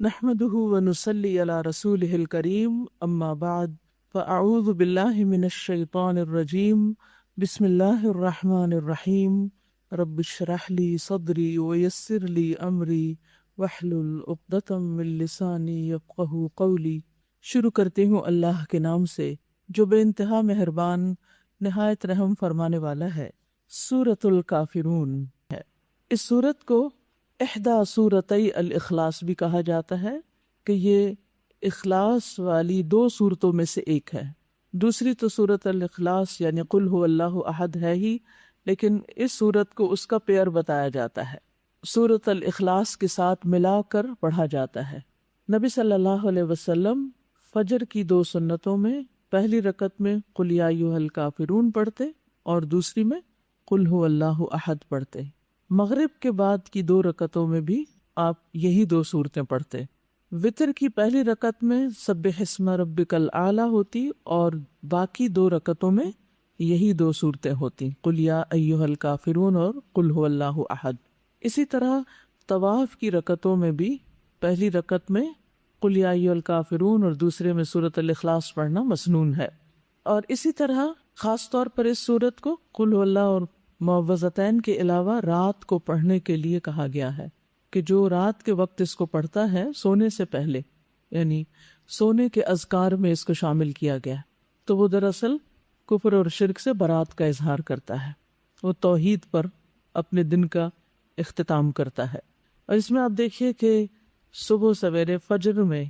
نحمده ونصلي على رسوله الكريم اما بعد فاعوذ بالله من الشيطان الرجيم بسم الله الرحمن الرحيم رب اشرح لي صدري ويسر لي امري واحلل عقدة من لساني يفقهوا قولي۔ شروع کرتی ہوں اللہ کے نام سے جو بے انتہا مہربان نہایت رحم فرمانے والا ہے۔ سورۃ الکافرون ہے۔ اس سورت کو احدی سورتي الاخلاص بھی کہا جاتا ہے کہ یہ اخلاص والی دو صورتوں میں سے ایک ہے۔ دوسری تو سورۃ الاخلاص یعنی قل هو اللہ احد ہے ہی، لیکن اس سورت کو اس کا پیئر بتایا جاتا ہے، سورۃ الاخلاص کے ساتھ ملا کر پڑھا جاتا ہے۔ نبی صلی اللہ علیہ وسلم فجر کی دو سنتوں میں پہلی رکعت میں قل یا ایھا الکافرون پڑھتے اور دوسری میں قل هو اللہ احد پڑھتے۔ مغرب کے بعد کی دو رکعتوں میں بھی آپ یہی دو صورتیں پڑھتے۔ وتر کی پہلی رکعت میں سبح اسم ربک الاعلی ہوتی اور باقی دو رکعتوں میں یہی دو صورتیں ہوتی، قل یا ایھا الکافرون اور قل هو اللہ احد۔ اسی طرح طواف کی رکعتوں میں بھی پہلی رکعت میں قل یا ایھا الکافرون اور دوسرے میں سورۃ الاخلاص پڑھنا مسنون ہے۔ اور اسی طرح خاص طور پر اس سورت کو قل هو اللہ اور معوذتین کے علاوہ رات کو پڑھنے کے لیے کہا گیا ہے کہ جو رات کے وقت اس کو پڑھتا ہے سونے سے پہلے، یعنی سونے کے اذکار میں اس کو شامل کیا گیا، تو وہ دراصل کفر اور شرک سے برات کا اظہار کرتا ہے، وہ توحید پر اپنے دن کا اختتام کرتا ہے۔ اور اس میں آپ دیکھیے کہ صبح سویرے فجر میں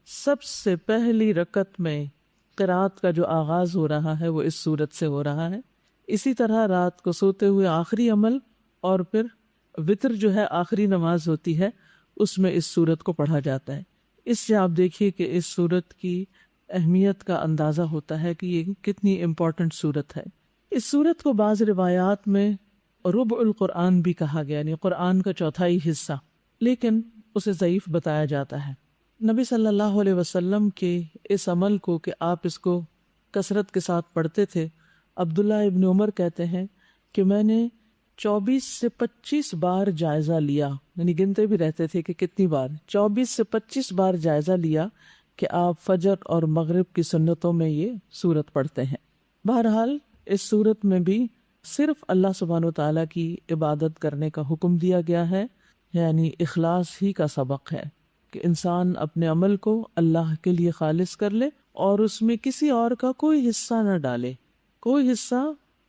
سب سے پہلی رکعت میں قرات کا جو آغاز ہو رہا ہے وہ اس سورت سے ہو رہا ہے۔ اسی طرح رات کو سوتے ہوئے آخری عمل اور پھر وتر جو ہے آخری نماز ہوتی ہے، اس میں اس سورت کو پڑھا جاتا ہے۔ اس سے آپ دیکھیے کہ اس سورت کی اہمیت کا اندازہ ہوتا ہے کہ یہ کتنی امپورٹنٹ سورت ہے۔ اس سورت کو بعض روایات میں ربع القرآن بھی کہا گیا، یعنی قرآن کا چوتھائی حصہ، لیکن اسے ضعیف بتایا جاتا ہے۔ نبی صلی اللہ علیہ وسلم کے اس عمل کو کہ آپ اس کو کثرت کے ساتھ پڑھتے تھے، عبداللہ ابن عمر کہتے ہیں کہ میں نے 24 سے 25 بار جائزہ لیا، یعنی گنتے بھی رہتے تھے کہ کتنی بار، 24 سے 25 بار جائزہ لیا کہ آپ فجر اور مغرب کی سنتوں میں یہ سورت پڑھتے ہیں۔ بہرحال اس سورت میں بھی صرف اللہ سبحانہ وتعالیٰ کی عبادت کرنے کا حکم دیا گیا ہے، یعنی اخلاص ہی کا سبق ہے کہ انسان اپنے عمل کو اللہ کے لیے خالص کر لے اور اس میں کسی اور کا کوئی حصہ نہ ڈالے، کوئی حصہ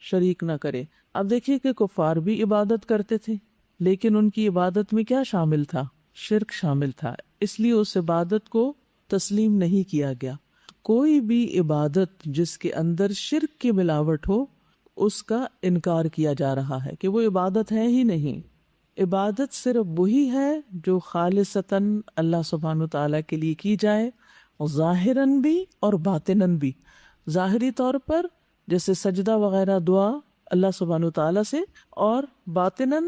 شریک نہ کرے۔ اب دیکھیے کہ کفار بھی عبادت کرتے تھے، لیکن ان کی عبادت میں کیا شامل تھا؟ شرک شامل تھا، اس لیے اس عبادت کو تسلیم نہیں کیا گیا۔ کوئی بھی عبادت جس کے اندر شرک کی ملاوٹ ہو، اس کا انکار کیا جا رہا ہے کہ وہ عبادت ہے ہی نہیں۔ عبادت صرف وہی ہے جو خالصتاً اللہ سبحانہ تعالیٰ کے لیے کی جائے، ظاہراً بھی اور باطناً بھی۔ ظاہری طور پر جیسے سجدہ وغیرہ دعا اللہ سبحانہ تعالیٰ سے، اور باطناً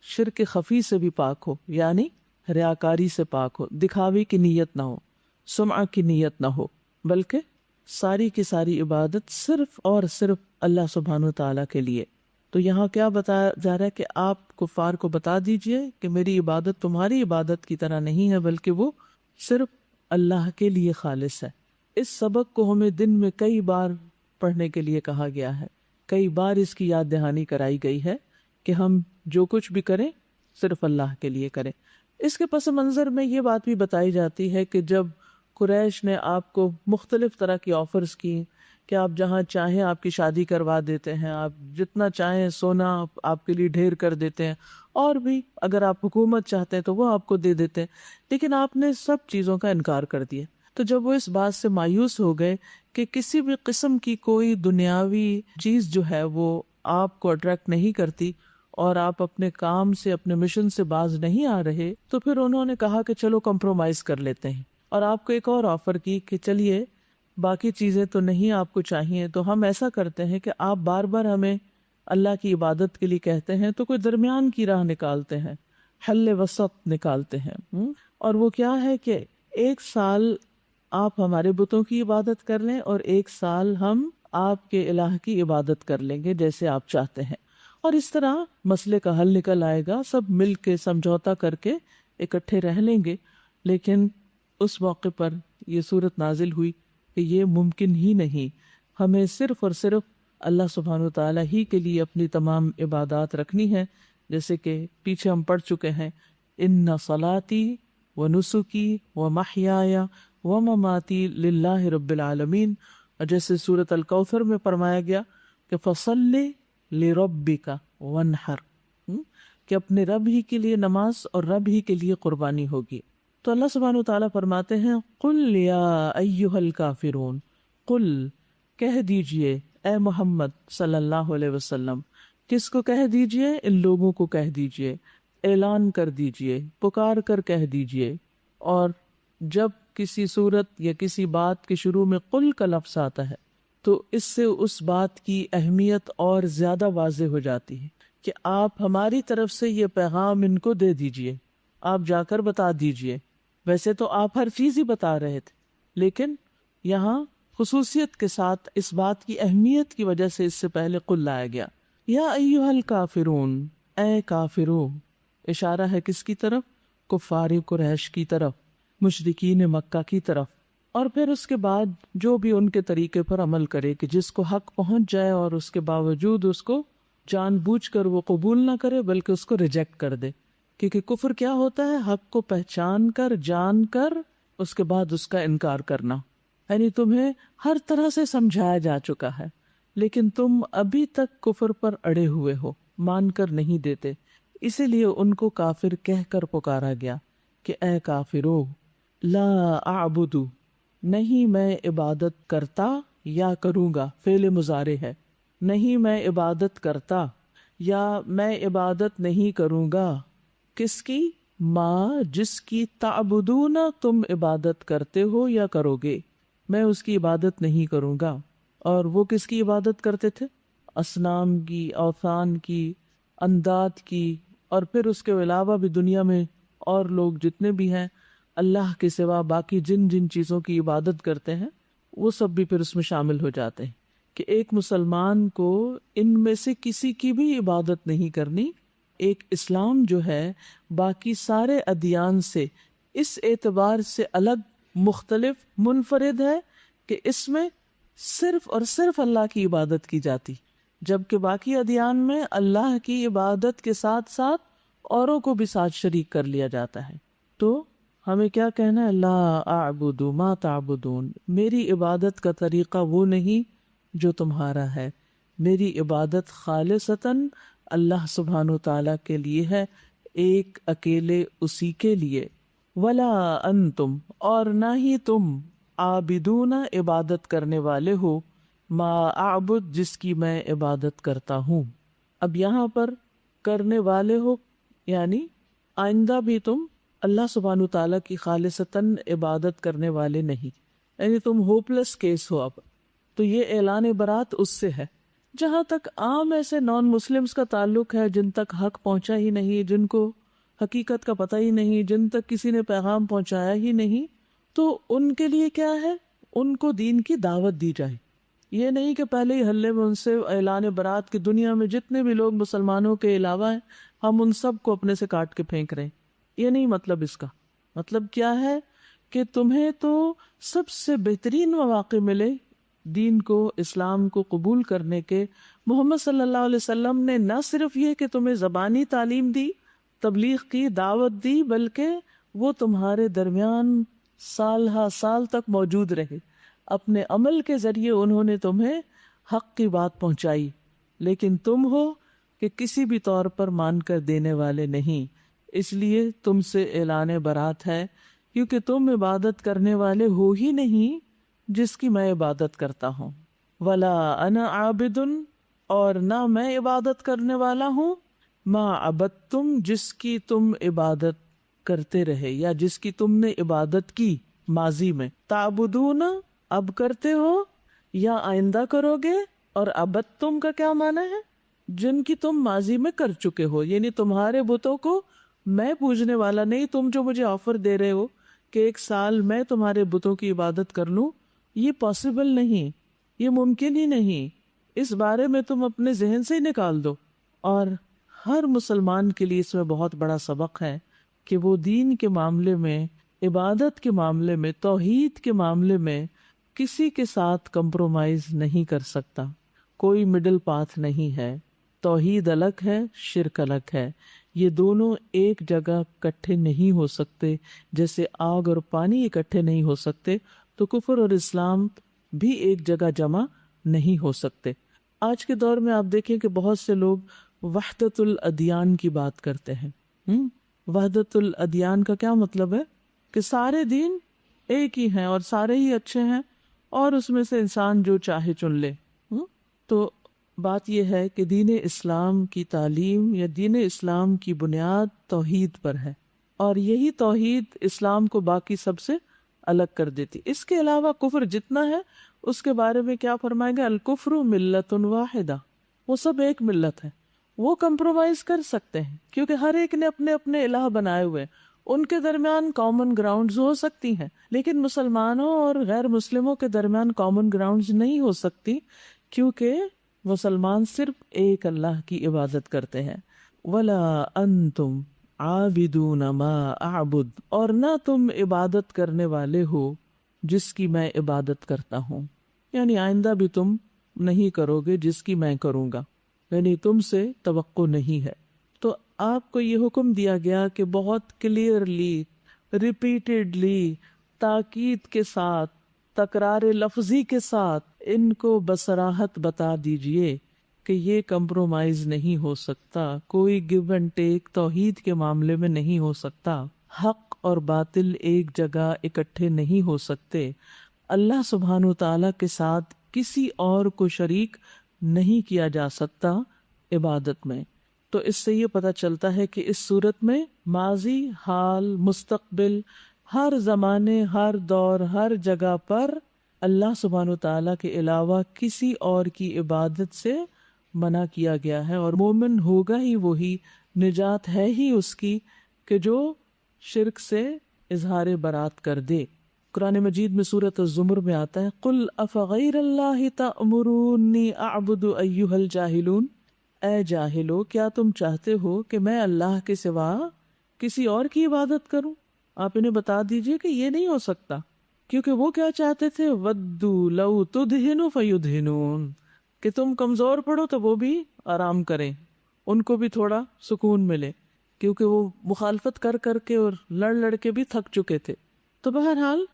شرک خفی سے بھی پاک ہو، یعنی ریاکاری سے پاک ہو، دکھاوے کی نیت نہ ہو، سمعہ کی نیت نہ ہو، بلکہ ساری کی ساری عبادت صرف اور صرف اللہ سبحانہ تعالیٰ کے لیے۔ تو یہاں کیا بتایا جا رہا ہے کہ آپ کفار کو بتا دیجئے کہ میری عبادت تمہاری عبادت کی طرح نہیں ہے، بلکہ وہ صرف اللہ کے لیے خالص ہے۔ اس سبق کو ہمیں دن میں کئی بار پڑھنے کے لیے کہا گیا ہے، کئی بار اس کی یاد دہانی کرائی گئی ہے کہ ہم جو کچھ بھی کریں صرف اللہ کے لیے کریں۔ اس کے پس منظر میں یہ بات بھی بتائی جاتی ہے کہ جب قریش نے آپ کو مختلف طرح کی آفرز کی کہ آپ جہاں چاہیں آپ کی شادی کروا دیتے ہیں، آپ جتنا چاہیں سونا آپ کے لیے ڈھیر کر دیتے ہیں، اور بھی اگر آپ حکومت چاہتے ہیں تو وہ آپ کو دے دیتے ہیں، لیکن آپ نے سب چیزوں کا انکار کر دیا۔ تو جب وہ اس بات سے مایوس ہو گئے کہ کسی بھی قسم کی کوئی دنیاوی چیز جو ہے وہ آپ کو اٹریکٹ نہیں کرتی اور آپ اپنے کام سے، اپنے مشن سے باز نہیں آ رہے، تو پھر انہوں نے کہا کہ چلو کمپرومائز کر لیتے ہیں، اور آپ کو ایک اور آفر کی کہ چلیے باقی چیزیں تو نہیں آپ کو چاہیے، تو ہم ایسا کرتے ہیں کہ آپ بار بار ہمیں اللہ کی عبادت کے لیے کہتے ہیں تو کوئی درمیان کی راہ نکالتے ہیں، حل وسط نکالتے ہیں۔ اور وہ کیا ہے کہ 1 سال آپ ہمارے بتوں کی عبادت کر لیں اور 1 سال ہم آپ کے الہ کی عبادت کر لیں گے جیسے آپ چاہتے ہیں، اور اس طرح مسئلے کا حل نکل آئے گا، سب مل کے سمجھوتا کر کے اکٹھے رہ لیں گے۔ لیکن اس موقع پر یہ صورت نازل ہوئی کہ یہ ممکن ہی نہیں، ہمیں صرف اور صرف اللہ سبحانہ وتعالیٰ ہی کے لیے اپنی تمام عبادات رکھنی ہے، جیسے کہ پیچھے ہم پڑھ چکے ہیں ان صلاتی و نسکی و محیای و مماتی للہ رب العالمین، اور جیسے سورۃ الکوثر میں فرمایا گیا کہ فصلی لربک وانحر، کہ اپنے رب ہی کے لیے نماز اور رب ہی کے لیے قربانی ہوگی۔ تو اللہ سبحانہ وتعالیٰ فرماتے ہیں قل یا ایھا الکافرون، قل کہہ دیجئے اے محمد صلی اللہ علیہ وسلم، کس کو کہہ دیجئے؟ ان لوگوں کو کہہ دیجئے، اعلان کر دیجئے، پکار کر کہہ دیجئے۔ اور جب کسی صورت یا کسی بات کے شروع میں قل کا لفظ آتا ہے تو اس سے اس بات کی اہمیت اور زیادہ واضح ہو جاتی ہے کہ آپ ہماری طرف سے یہ پیغام ان کو دے دیجئے، آپ جا کر بتا دیجئے۔ ویسے تو آپ ہر چیز ہی بتا رہے تھے، لیکن یہاں خصوصیت کے ساتھ اس بات کی اہمیت کی وجہ سے اس سے پہلے قل لایا گیا۔ یا ایھا الکافرون، اے کافرو، اشارہ ہے کس کی طرف؟ کفار قریش کی طرف، مشرکین مکہ کی طرف۔ اور پھر اس کے بعد جو بھی ان کے طریقے پر عمل کرے کہ جس کو حق پہنچ جائے اور اس کے باوجود اس کو جان بوجھ کر وہ قبول نہ کرے بلکہ اس کو ریجیکٹ کر دے، کیونکہ کفر کیا ہوتا ہے؟ حق کو پہچان کر، جان کر، اس کے بعد اس کا انکار کرنا۔ یعنی تمہیں ہر طرح سے سمجھایا جا چکا ہے لیکن تم ابھی تک کفر پر اڑے ہوئے ہو، مان کر نہیں دیتے، اسی لیے ان کو کافر کہہ کر پکارا گیا کہ اے کافرو، لا اعبد، نہیں میں عبادت کرتا یا کروں گا، فعل مضارع ہے، نہیں میں عبادت کرتا یا میں عبادت نہیں کروں گا، کس کی؟ ماں جس کی تعبدون تم عبادت کرتے ہو یا کرو گے، میں اس کی عبادت نہیں کروں گا۔ اور وہ کس کی عبادت کرتے تھے؟ اصنام کی، اوثان کی، انداد کی، اور پھر اس کے علاوہ بھی دنیا میں اور لوگ جتنے بھی ہیں اللہ کے سوا باقی جن جن چیزوں کی عبادت کرتے ہیں وہ سب بھی پھر اس میں شامل ہو جاتے ہیں کہ ایک مسلمان کو ان میں سے کسی کی بھی عبادت نہیں کرنی۔ ایک اسلام جو ہے باقی سارے ادیان سے اس اعتبار سے الگ، مختلف، منفرد ہے کہ اس میں صرف اور صرف اللہ کی عبادت کی جاتی، جبکہ باقی ادیان میں اللہ کی عبادت کے ساتھ ساتھ اوروں کو بھی ساتھ شریک کر لیا جاتا ہے۔ تو ہمیں کیا کہنا ہے؟ لا اعبد ما تعبدون، میری عبادت کا طریقہ وہ نہیں جو تمہارا ہے، میری عبادت خالصتاً اللہ سبحانہ تعالیٰ کے لیے ہے، ایک اکیلے اسی کے لیے۔ ولا انتم، اور نہ ہی تم، عابدون عبادت کرنے والے ہو، ما اعبد جس کی میں عبادت کرتا ہوں۔ اب یہاں پر کرنے والے ہو یعنی آئندہ بھی تم اللہ سبحانہ تعالیٰ کی خالصتاً عبادت کرنے والے نہیں، یعنی تم ہوپلیس کیس ہو۔ اب تو یہ اعلان برات اس سے ہے۔ جہاں تک عام ایسے نان مسلمز کا تعلق ہے جن تک حق پہنچا ہی نہیں، جن کو حقیقت کا پتہ ہی نہیں، جن تک کسی نے پیغام پہنچایا ہی نہیں، تو ان کے لیے کیا ہے؟ ان کو دین کی دعوت دی جائے۔ یہ نہیں کہ پہلے ہی حلے میں ان سے اعلان برات کی دنیا میں جتنے بھی لوگ مسلمانوں کے علاوہ ہیں ہم ان سب کو اپنے سے کاٹ کے پھینک رہے ہیں، یہ نہیں مطلب اس کا۔ مطلب کیا ہے کہ تمہیں تو سب سے بہترین مواقع ملے دین کو، اسلام کو قبول کرنے کے۔ محمد صلی اللہ علیہ وسلم نے نہ صرف یہ کہ تمہیں زبانی تعلیم دی، تبلیغ کی، دعوت دی، بلکہ وہ تمہارے درمیان سال ہا سال تک موجود رہے، اپنے عمل کے ذریعے انہوں نے تمہیں حق کی بات پہنچائی، لیکن تم ہو کہ کسی بھی طور پر مان کر دینے والے نہیں، اس لیے تم سے اعلان برات ہے، کیونکہ تم عبادت کرنے والے ہو ہی نہیں جس کی میں عبادت کرتا ہوں۔ ولا انا عابد، اور نہ میں عبادت کرنے والا ہوں، ما عبدتم جس کی تم عبادت کرتے رہے یا جس کی تم نے عبادت کی ماضی میں، تعبدون اب کرتے ہو یا آئندہ کرو گے، اور عبدتم کا کیا معنی ہے؟ جن کی تم ماضی میں کر چکے ہو، یعنی تمہارے بتوں کو میں پوجنے والا نہیں۔ تم جو مجھے آفر دے رہے ہو کہ ایک سال میں تمہارے بتوں کی عبادت کر لوں، یہ پاسبل نہیں، یہ ممکن ہی نہیں، اس بارے میں تم اپنے ذہن سے ہی نکال دو۔ اور ہر مسلمان کے لیے اس میں بہت بڑا سبق ہے کہ وہ دین کے معاملے میں عبادت کے معاملے میں، توحید کے معاملے میں کسی کے ساتھ کمپرومائز نہیں کر سکتا، کوئی مڈل پاتھ نہیں ہے۔ توحید الگ ہے، شرک الگ ہے، یہ دونوں ایک جگہ اکٹھے نہیں ہو سکتے، جیسے آگ اور پانی اکٹھے نہیں ہو سکتے، تو کفر اور اسلام بھی ایک جگہ جمع نہیں ہو سکتے۔ آج کے دور میں آپ دیکھیں کہ بہت سے لوگ وحدت الادیان کی بات کرتے ہیں۔ وحدت الادیان کا کیا مطلب ہے؟ کہ سارے دین ایک ہی ہیں اور سارے ہی اچھے ہیں، اور اس میں سے انسان جو چاہے چن لے۔ تو بات یہ ہے کہ دین اسلام کی تعلیم یا دین اسلام کی بنیاد توحید پر ہے، اور یہی توحید اسلام کو باقی سب سے الگ کر دیتی۔ اس کے علاوہ کفر جتنا ہے اس کے بارے میں کیا فرمائے گا؟ الکفر ملت واحدہ، وہ سب ایک ملت ہے، وہ کمپرومائز کر سکتے ہیں کیونکہ ہر ایک نے اپنے اپنے الہ بنائے ہوئے، ان کے درمیان کامن گراؤنڈز ہو سکتی ہیں، لیکن مسلمانوں اور غیر مسلموں کے درمیان کامن گراؤنڈز نہیں ہو سکتی، کیونکہ مسلمان صرف ایک اللہ کی عبادت کرتے ہیں۔ وَلَا أَنْتُمْ عَابِدُونَ مَا أَعْبُدُ، اور نہ تم عبادت کرنے والے ہو جس کی میں عبادت کرتا ہوں، یعنی آئندہ بھی تم نہیں کرو گے جس کی میں کروں گا، یعنی تم سے توقع نہیں ہے۔ تو آپ کو یہ حکم دیا گیا کہ بہت کلیئرلی، ریپیٹڈلی، تاکید کے ساتھ، تکرار لفظی کے ساتھ ان کو بصراحت بتا دیجئے کہ یہ کمپرومائز نہیں ہو سکتا، کوئی گیو اینڈ ٹیک توحید کے معاملے میں نہیں ہو سکتا، حق اور باطل ایک جگہ اکٹھے نہیں ہو سکتے، اللہ سبحانہ وتعالیٰ کے ساتھ کسی اور کو شریک نہیں کیا جا سکتا عبادت میں۔ تو اس سے یہ پتہ چلتا ہے کہ اس صورت میں ماضی، حال، مستقبل، ہر زمانے، ہر دور، ہر جگہ پر اللہ سبحانہ وتعالیٰ کے علاوہ کسی اور کی عبادت سے منع کیا گیا ہے، اور مومن ہوگا ہی وہی، نجات ہے ہی اس کی کہ جو شرک سے اظہار برات کر دے۔ قرآن مجید میں سورۃ الزمر میں آتا ہے قُلْ أَفَغَيْرَ اللَّهِ تَأْمُرُونِّي أَعْبُدُ أَيُّهَا الْجَاهِلُونَ، اے جاہلو کیا تم چاہتے ہو کہ میں اللہ کے سوا کسی اور کی عبادت کروں؟ آپ انہیں بتا دیجئے کہ یہ نہیں ہو سکتا، کیونکہ وہ کیا چاہتے تھے؟ وَدُّوا لَوْ تُدْهِنُ فَيُدْهِنُونَ، کہ تم کمزور پڑو تو وہ بھی آرام کریں، ان کو بھی تھوڑا سکون ملے، کیونکہ وہ مخالفت کر کر کے اور لڑ لڑ کے بھی تھک چکے تھے۔ تو بہرحال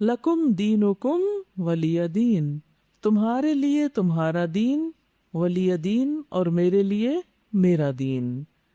لَكُمْ دِينُكُمْ وَلِيَ دِين، تمہارے لیے تمہارا دین، ولی دین، اور میرے لیے میرا دین۔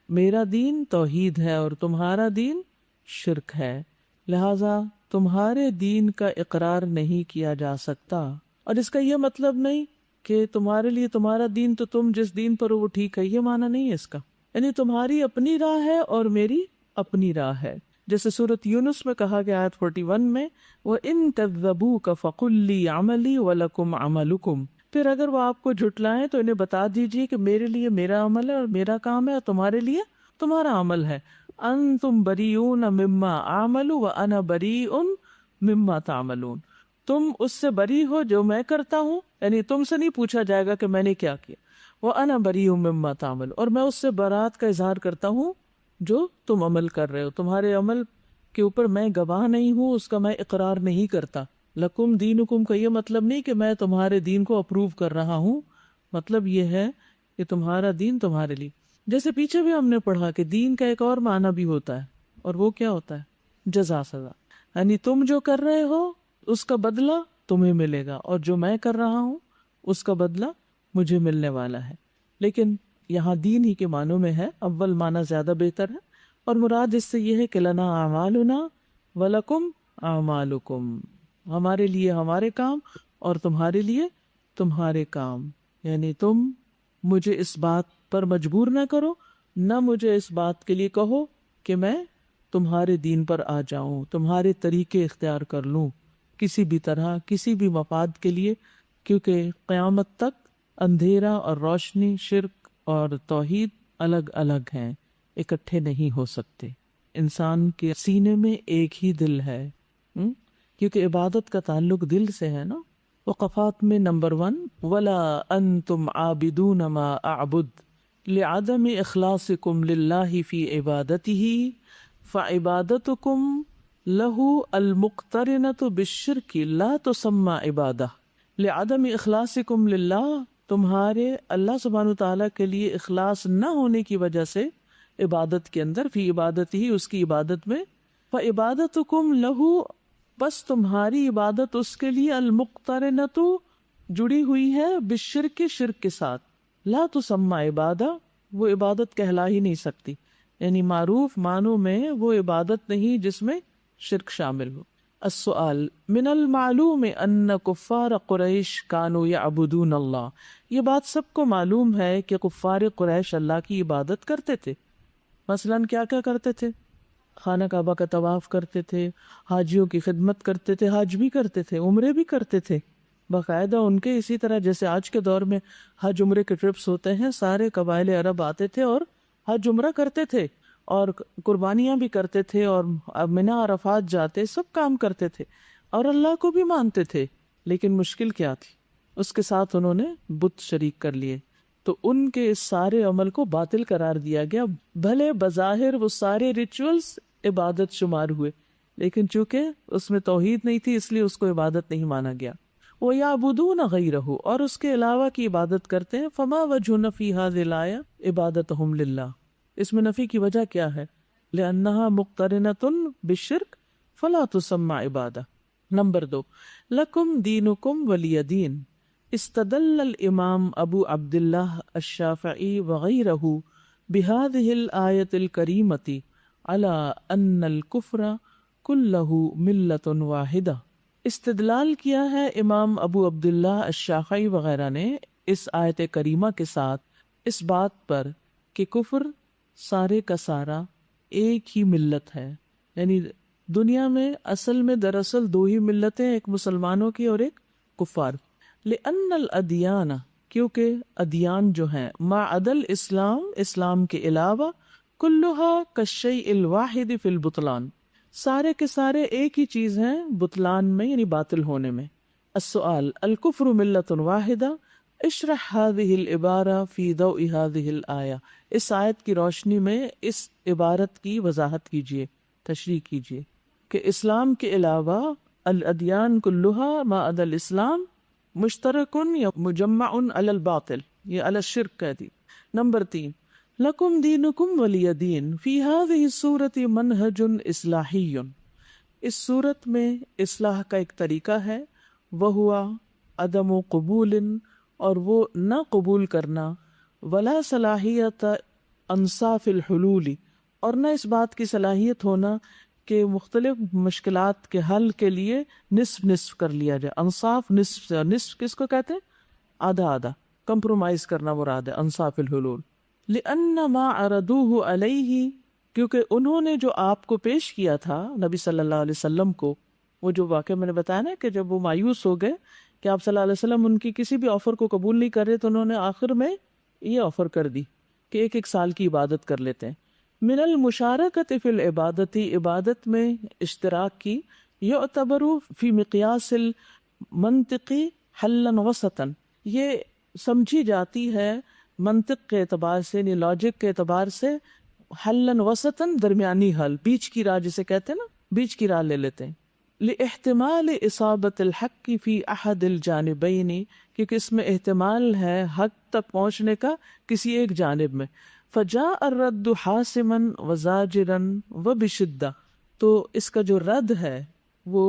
میرا دین توحید ہے اور تمہارا دین شرک ہے، لہذا تمہارے دین کا اقرار نہیں کیا جا سکتا۔ اور اس کا یہ مطلب نہیں کہ تمہارے لیے تمہارا دین تو تم جس دین پر ہو وہ ٹھیک ہے، یہ معنی نہیں ہے اس کا، یعنی تمہاری اپنی راہ ہے اور میری اپنی راہ ہے، جیسے سورۃ یونس میں کہا گیا آیت 41 میں وَإِن كَذَّبُوكَ فَقُلْ لِي عَمَلِي وَلَكُمْ عَمَلُكُمْ، پھر اگر وہ آپ کو جھٹلائیں تو انہیں بتا دیجئے کہ میرے لیے میرا عمل ہے اور میرا کام ہے، اور تمہارے لیے تمہارا عمل ہے۔ انتم بریئون مما اعمل وانا بریء مما تعملون، تم اس سے بری ہو جو میں کرتا ہوں، یعنی تم سے نہیں پوچھا جائے گا کہ میں نے کیا کیا، وانا بریء مما تعمل، اور میں اس سے برات کا اظہار کرتا ہوں جو تم عمل کر رہے ہو، تمہارے عمل کے اوپر میں گواہ نہیں ہوں، اس کا میں اقرار نہیں کرتا۔ لکم دینکم کا یہ مطلب نہیں کہ میں تمہارے دین کو اپروو کر رہا ہوں، مطلب یہ ہے کہ تمہارا دین تمہارے لیے، جیسے پیچھے بھی ہم نے پڑھا کہ دین کا ایک اور معنی بھی ہوتا ہے، اور وہ کیا ہوتا ہے؟ جزا، سزا، یعنی تم جو کر رہے ہو اس کا بدلہ تمہیں ملے گا، اور جو میں کر رہا ہوں اس کا بدلہ مجھے ملنے والا ہے۔ لیکن یہاں دین ہی کے معنوں میں ہے، اول معنی زیادہ بہتر ہے، اور مراد اس سے یہ ہے کہ لنا اعمالنا ولکم اعمالکم، ہمارے لیے ہمارے کام اور تمہارے لیے تمہارے کام، یعنی تم مجھے اس بات پر مجبور نہ کرو، نہ مجھے اس بات کے لیے کہو کہ میں تمہارے دین پر آ جاؤں، تمہارے طریقے اختیار کر لوں کسی بھی طرح، کسی بھی مفاد کے لیے، کیونکہ قیامت تک اندھیرا اور روشنی، شرک اور توحید الگ الگ ہیں، اکٹھے نہیں ہو سکتے۔ انسان کے سینے میں ایک ہی دل ہے، کیونکہ عبادت کا تعلق دل سے ہے نا۔ وقفات میں نمبر 1 وَلَا أَنْتُمْ عَابِدُونَ مَا أَعْبُدُ لِعَدَمِ إِخْلَاصِكُمْ لِلَّهِ فِي عِبَادَتِهِ فَعِبَادَتُكُمْ لہو المقترنۃ بالشرک لا تسمى عبادہ لعدم اخلاصکم للہ، تمہارے اللہ سبحانہ تعالیٰ کے لیے اخلاص نہ ہونے کی وجہ سے عبادت کے اندر، فی عبادت ہی، اس کی عبادت میں، فعبادتکم لہو، بس تمہاری عبادت اس کے لیے، المقترنۃ جڑی ہوئی ہے، بالشرک، شرک کے ساتھ، لا تسمى عبادہ، وہ عبادت کہلا ہی نہیں سکتی، یعنی معروف معنوں میں وہ عبادت نہیں جس میں شرک شامل ہو۔ السؤال من المعلوم ان کفار قریش کانوا یعبدون اللہ، یہ بات سب کو معلوم ہے کہ کفار قریش اللہ کی عبادت کرتے تھے۔ مثلاً کیا کیا کرتے تھے؟ خانہ کعبہ کا طواف کرتے تھے، حاجیوں کی خدمت کرتے تھے، حج بھی کرتے تھے، عمرے بھی کرتے تھے باقاعدہ ان کے، اسی طرح جیسے آج کے دور میں حج عمرے کے ٹرپس ہوتے ہیں، سارے قبائل عرب آتے تھے اور حج عمرہ کرتے تھے، اور قربانیاں بھی کرتے تھے، اور منی عرفات جاتے، سب کام کرتے تھے، اور اللہ کو بھی مانتے تھے۔ لیکن مشکل کیا تھی؟ اس کے ساتھ انہوں نے بت شریک کر لیے، تو ان کے اس سارے عمل کو باطل قرار دیا گیا، بھلے بظاہر وہ سارے ریچولز عبادت شمار ہوئے، لیکن چونکہ اس میں توحید نہیں تھی اس لیے اس کو عبادت نہیں مانا گیا۔ وَيَعْبُدُونَ غَيْرَهُ، اور اس کے علاوہ کی عبادت کرتے ہیں۔ فما وجہ نفی هذه الآیہ عبادتہم للہ، اس میں نفی کی وجہ کیا ہے؟ لأنها مقترنة بالشرک فلا تسمى عبادہ۔ نمبر 2، لکم دینکم ولی دین، استدل الامام ابو عبد اللہ الشافعی وغیرہ بهذه الآیۃ الکریمۃ علی ان الکفر کلہ ملۃ واحدہ۔ استدلال کیا ہے امام ابو عبداللہ الشافعی وغیرہ نے اس آیت کریمہ کے ساتھ اس بات پر کہ کفر سارے کا سارا ایک ہی ملت ہے، یعنی دنیا میں اصل میں دراصل دو ہی ملتیں، ایک مسلمانوں کی اور ایک کفار۔ لأن الادیان، کیونکہ ادیان جو ہیں، ما عدا الاسلام، اسلام کے علاوہ، کلھا کالشیء الواحد فی البطلان، سارے کے سارے ایک ہی چیز ہیں بطلان میں، یعنی باطل ہونے میں۔ السؤال الکفر ملۃ واحدہ، اشرح هذه العبارہ فی ضوء هذه الآیہ، اس آیت کی روشنی میں اس عبارت کی وضاحت کیجیے، تشریح کیجیے کہ اسلام کے علاوہ الادیان کلھا ما عدا الاسلام مشترک یا مجمع علی الباطل، یہ علی الشرک کہہ دی۔ نمبر 3، لکم دینکم ولی دین، فی هذه السورة منہج اصلاحی، اس صورت میں اصلاح کا ایک طریقہ ہے، وہو عدم قبول، اور وہ نہ قبول کرنا، ولا صلاحیت انصاف الحلول، اور نہ اس بات کی صلاحیت ہونا کہ مختلف مشکلات کے حل کے لیے نصف نصف کر لیا جائے۔ انصاف نصف سے، نصف کس کو کہتے ہیں؟ آدھا آدھا، کمپرومائز کرنا مراد ہے انصاف الحلول۔ لأن ما عرضوه علیہ، کیونکہ انہوں نے جو آپ کو پیش کیا تھا نبی صلی اللہ علیہ وسلم کو، وہ جو واقعہ میں نے بتایا نا کہ جب وہ مایوس ہو گئے کہ آپ صلی اللہ علیہ وسلم ان کی کسی بھی آفر کو قبول نہیں کر رہے، تو انہوں نے آخر میں یہ آفر کر دی کہ ایک ایک سال کی عبادت کر لیتے ہیں۔ من المشارکت فی العبادت، عبادت میں اشتراک کی، یعتبر فی مقیاس المنطقی حلا وسطا، یہ سمجھی جاتی ہے منطق کے اعتبار سے، یعنی لاجک کے اعتبار سے، حلا وسطا، درمیانی حل، بیچ کی راہ جسے کہتے ہیں نا، بیچ کی راہ لے لیتے ہیں۔ لاحتمال اصابت الحق فی احد الجانبین، کیونکہ اس میں احتمال ہے حق تک پہنچنے کا کسی ایک جانب میں۔ فجاء الرد حاسما وزاجرا وبشدہ، تو اس کا جو رد ہے وہ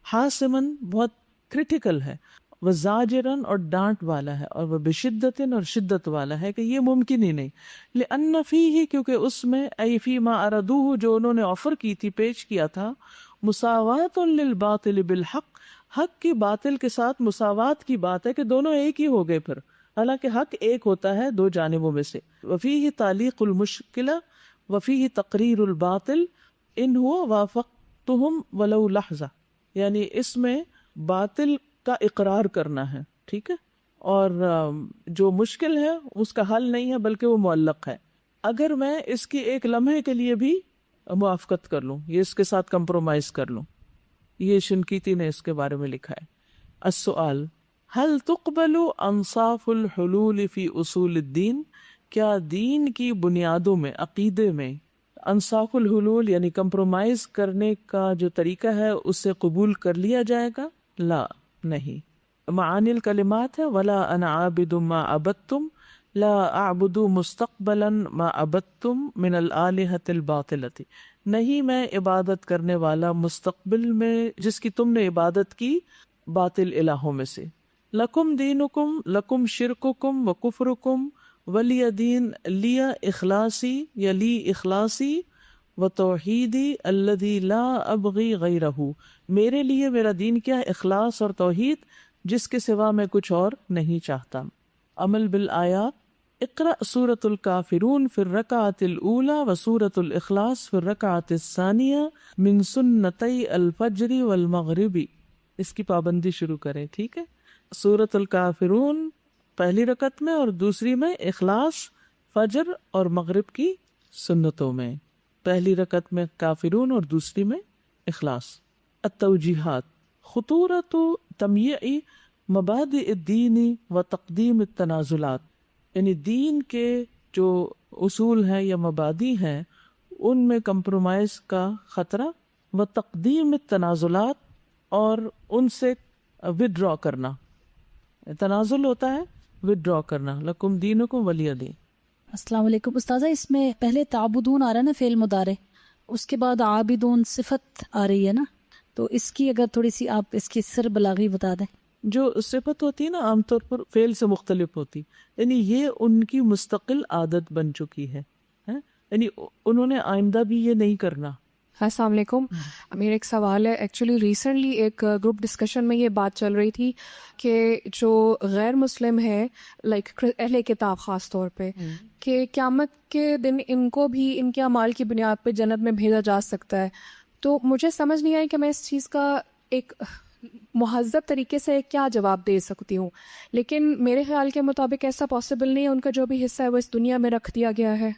حاسما بہت کریٹیکل ہے، وزاجرا اور ڈانٹ والا ہے، اور وہ بشدت اور شدت والا ہے کہ یہ ممکن ہی نہیں۔ لأن فیہ، کیونکہ اس میں، ای فی ما اردوہ، جو انہوں نے آفر کی تھی، پیش کیا تھا، مساوات للباطل بالحق، حق کی باطل کے ساتھ مساوات کی بات ہے کہ دونوں ایک ہی ہو گئے پھر، حالانکہ حق ایک ہوتا ہے دو جانبوں میں سے۔ وفیہ تعلیق المشکلہ وفیہ تقریر الباطل ان ہوا وافقتہم ولو لحظہ، یعنی اس میں باطل کا اقرار کرنا ہے، ٹھیک ہے، اور جو مشکل ہے اس کا حل نہیں ہے بلکہ وہ معلق ہے، اگر میں اس کی ایک لمحے کے لیے بھی موافقت کر لوں، یہ اس کے ساتھ کمپرومائز کر لوں۔ یہ شنقیطی نے اس کے بارے میں لکھا ہے۔ السؤال هل تقبل انصاف الحلول فی اصول الدین، کیا دین کی بنیادوں میں، عقیدے میں، انصاف الحلول یعنی کمپرومائز کرنے کا جو طریقہ ہے اسے قبول کر لیا جائے گا؟ لا، نہیں. معانی الکلمات ہے ولا انا عابد ما عبدتم لا اعبد مستقبلا ما عبدتم من الالہۃ الباطلۃ. نہیں میں عبادت کرنے والا مستقبل میں جس کی تم نے عبادت کی باطل الہوں میں سے. لکم دینکم لکم شرککم و کفرکم ولی دین لی اخلاصی یا لی اخلاصی و توحیدی الذی لا ابغی غیرہ. میرے لیے میرا دین کیا ہے؟ اخلاص اور توحید جس کے سوا میں کچھ اور نہیں چاہتا. عمل بالآیات. اقرأ سورة الکافرون فی الرکعۃ الاولی و سورة الاخلاص فی الرکعۃ الثانیہ من سنتی الفجر والمغرب. اس کی پابندی شروع کریں، ٹھیک ہے؟ سورة الکافرون پہلی رکعت میں اور دوسری میں اخلاص فجر اور مغرب کی سنتوں میں. پہلی رکعت میں کافرون اور دوسری میں اخلاص. التوجیحات. خطورت تمیع مبادئ الدین و تقدیم التنازلات. یعنی دین کے جو اصول ہیں یا مبادی ہیں ان میں کمپرومائز کا خطرہ، و تقدیم التنازلات اور ان سے ودرا کرنا. تنازل ہوتا ہے ودرا کرنا. لکم دینکم ولی دین. السلام علیکم استاذہ، اس میں پہلے تعبدون آ رہا ہے نا فعل مضارع، اس کے بعد عابدون صفت آ رہی ہے نا، تو اس کی اگر تھوڑی سی آپ اس کی سر بلاغی بتا دیں. جو صفت ہوتی ہے نا عام طور پر فعل سے مختلف ہوتی، یعنی یہ ان کی مستقل عادت بن چکی ہے، یعنی انہوں نے آئندہ بھی یہ نہیں کرنا. السلام علیکم. میرا ایک سوال ہے. ایکچولی ریسنٹلی ایک گروپ ڈسکشن میں یہ بات چل رہی تھی کہ جو غیر مسلم ہے لائک اہل کتاب خاص طور پہ، کہ قیامت کے دن ان کو بھی ان کے اعمال کی بنیاد پہ جنت میں بھیجا جا سکتا ہے. تو مجھے سمجھ نہیں آئی کہ میں اس چیز کا ایک مہذب طریقے سے کیا جواب دے سکتی ہوں، لیکن میرے خیال کے مطابق ایسا پاسبل نہیں ہے. ان کا جو بھی حصہ ہے وہ اس دنیا میں رکھ دیا گیا ہے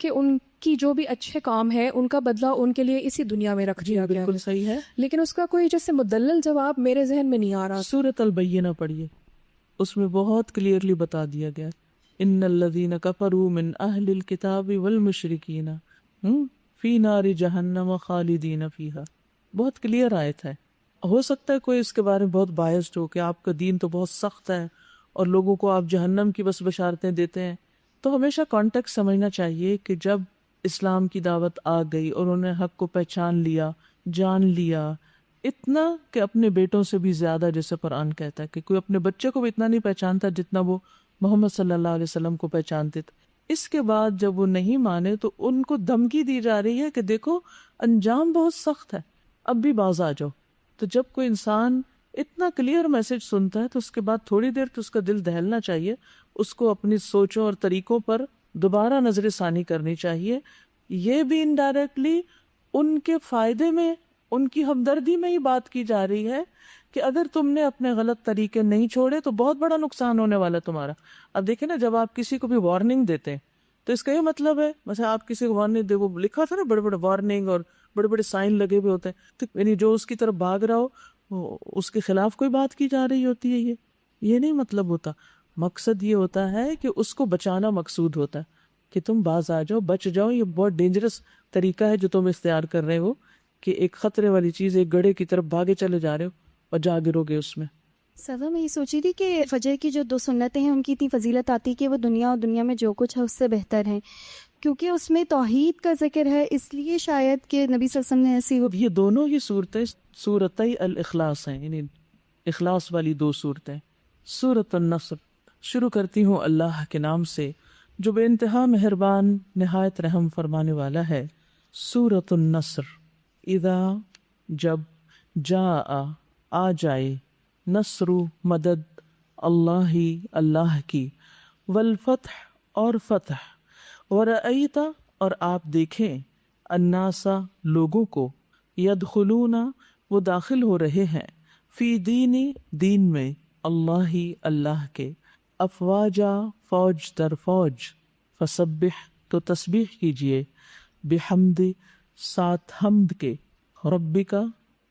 کہ ان کی جو بھی اچھے کام ہے ان کا بدلہ ان کے لیے اسی دنیا میں رکھ دیا گیا. بالکل صحیح ہے، لیکن اس کا کوئی جیسے مدلل جواب میرے ذہن میں نہیں آ رہا. سورۃ البینہ پڑھیے، اس میں بہت کلیئرلی بتا دیا گیا ان الذین کفروا من اہل الکتاب والمشرکین فی نار جہنم خالدین فیہا. بہت کلیئر آیت ہے. ہو سکتا ہے کوئی اس کے بارے میں بہت بائسڈ ہو کہ آپ کا دین تو بہت سخت ہے اور لوگوں کو آپ جہنم کی بس بشارتیں دیتے ہیں. تو ہمیشہ کانٹیکٹ سمجھنا چاہیے کہ جب اسلام کی دعوت آ گئی اور انہوں نے حق کو پہچان لیا، جان لیا، اتنا کہ اپنے بیٹوں سے بھی زیادہ، جیسے قرآن کہتا ہے کہ کوئی اپنے بچے کو بھی اتنا نہیں پہچانتا جتنا وہ محمد صلی اللہ علیہ وسلم کو پہچانتے تھے. اس کے بعد جب وہ نہیں مانے تو ان کو دھمکی دی جا رہی ہے کہ دیکھو انجام بہت سخت ہے، اب بھی باز آ جاؤ. تو جب کوئی انسان اتنا کلیئر میسج سنتا ہے تو اس کے بعد تھوڑی دیر تو اس کا دل دہلنا چاہیے، اس کو اپنی سوچوں اور طریقوں پر دوبارہ نظر ثانی کرنی چاہیے. یہ بھی انڈائریکٹلی ان کے فائدے میں، ان کی ہمدردی میں ہی بات کی جا رہی ہے کہ اگر تم نے اپنے غلط طریقے نہیں چھوڑے تو بہت بڑا نقصان ہونے والا تمہارا. اب دیکھیں نا، جب آپ کسی کو بھی وارننگ دیتے ہیں تو اس کا یہ مطلب ہے، مثلا آپ کسی کو وارننگ دے، وہ لکھا تھا نا بڑے بڑے وارننگ اور بڑے بڑے سائن لگے ہوئے ہوتے ہیں، تو یعنی جو اس کی طرف بھاگ رہا ہو اس کے خلاف کوئی بات کی جا رہی ہوتی ہے. یہ نہیں مطلب ہوتا. مقصد یہ ہوتا ہے کہ اس کو بچانا مقصود ہوتا ہے کہ تم باز آ جاؤ، بچ جاؤ. یہ بہت ڈینجرس طریقہ ہے جو تم اختیار کر رہے ہو کہ ایک خطرے والی چیز، ایک گڑھے کی طرف بھاگے چلے جا رہے ہو اور جا گرو گے اس میں. سزا میں یہ سوچی تھی کہ فجر کی جو 2 سنتیں ہیں ان کی اتنی فضیلت آتی کہ وہ دنیا اور دنیا میں جو کچھ ہے اس سے بہتر ہے، کیونکہ اس میں توحید کا ذکر ہے، اس لیے شاید کہ نبی صلی اللہ علیہ وسلم نے ایسی یہ دونوں ہی صورتیں سورتِ الاخلاص ہیں، یعنی اخلاص والی 2 صورتیں. سورۃ النصر. شروع کرتی ہوں اللہ کے نام سے جو بے انتہا مہربان نہایت رحم فرمانے والا ہے. سورۃ النصر. اذا جب، جاء آ جائے، نصر مدد، اللہ اللہ کی، والفتح اور فتح، ورأیت اور آپ دیکھیں، الناس لوگوں کو، یدخلون وہ داخل ہو رہے ہیں، فی دینی دین میں، اللہ اللہ کے، افواجا فوج در فوج، فسبح تو تسبیح کیجئے، بحمد ساتھ حمد کے، ربک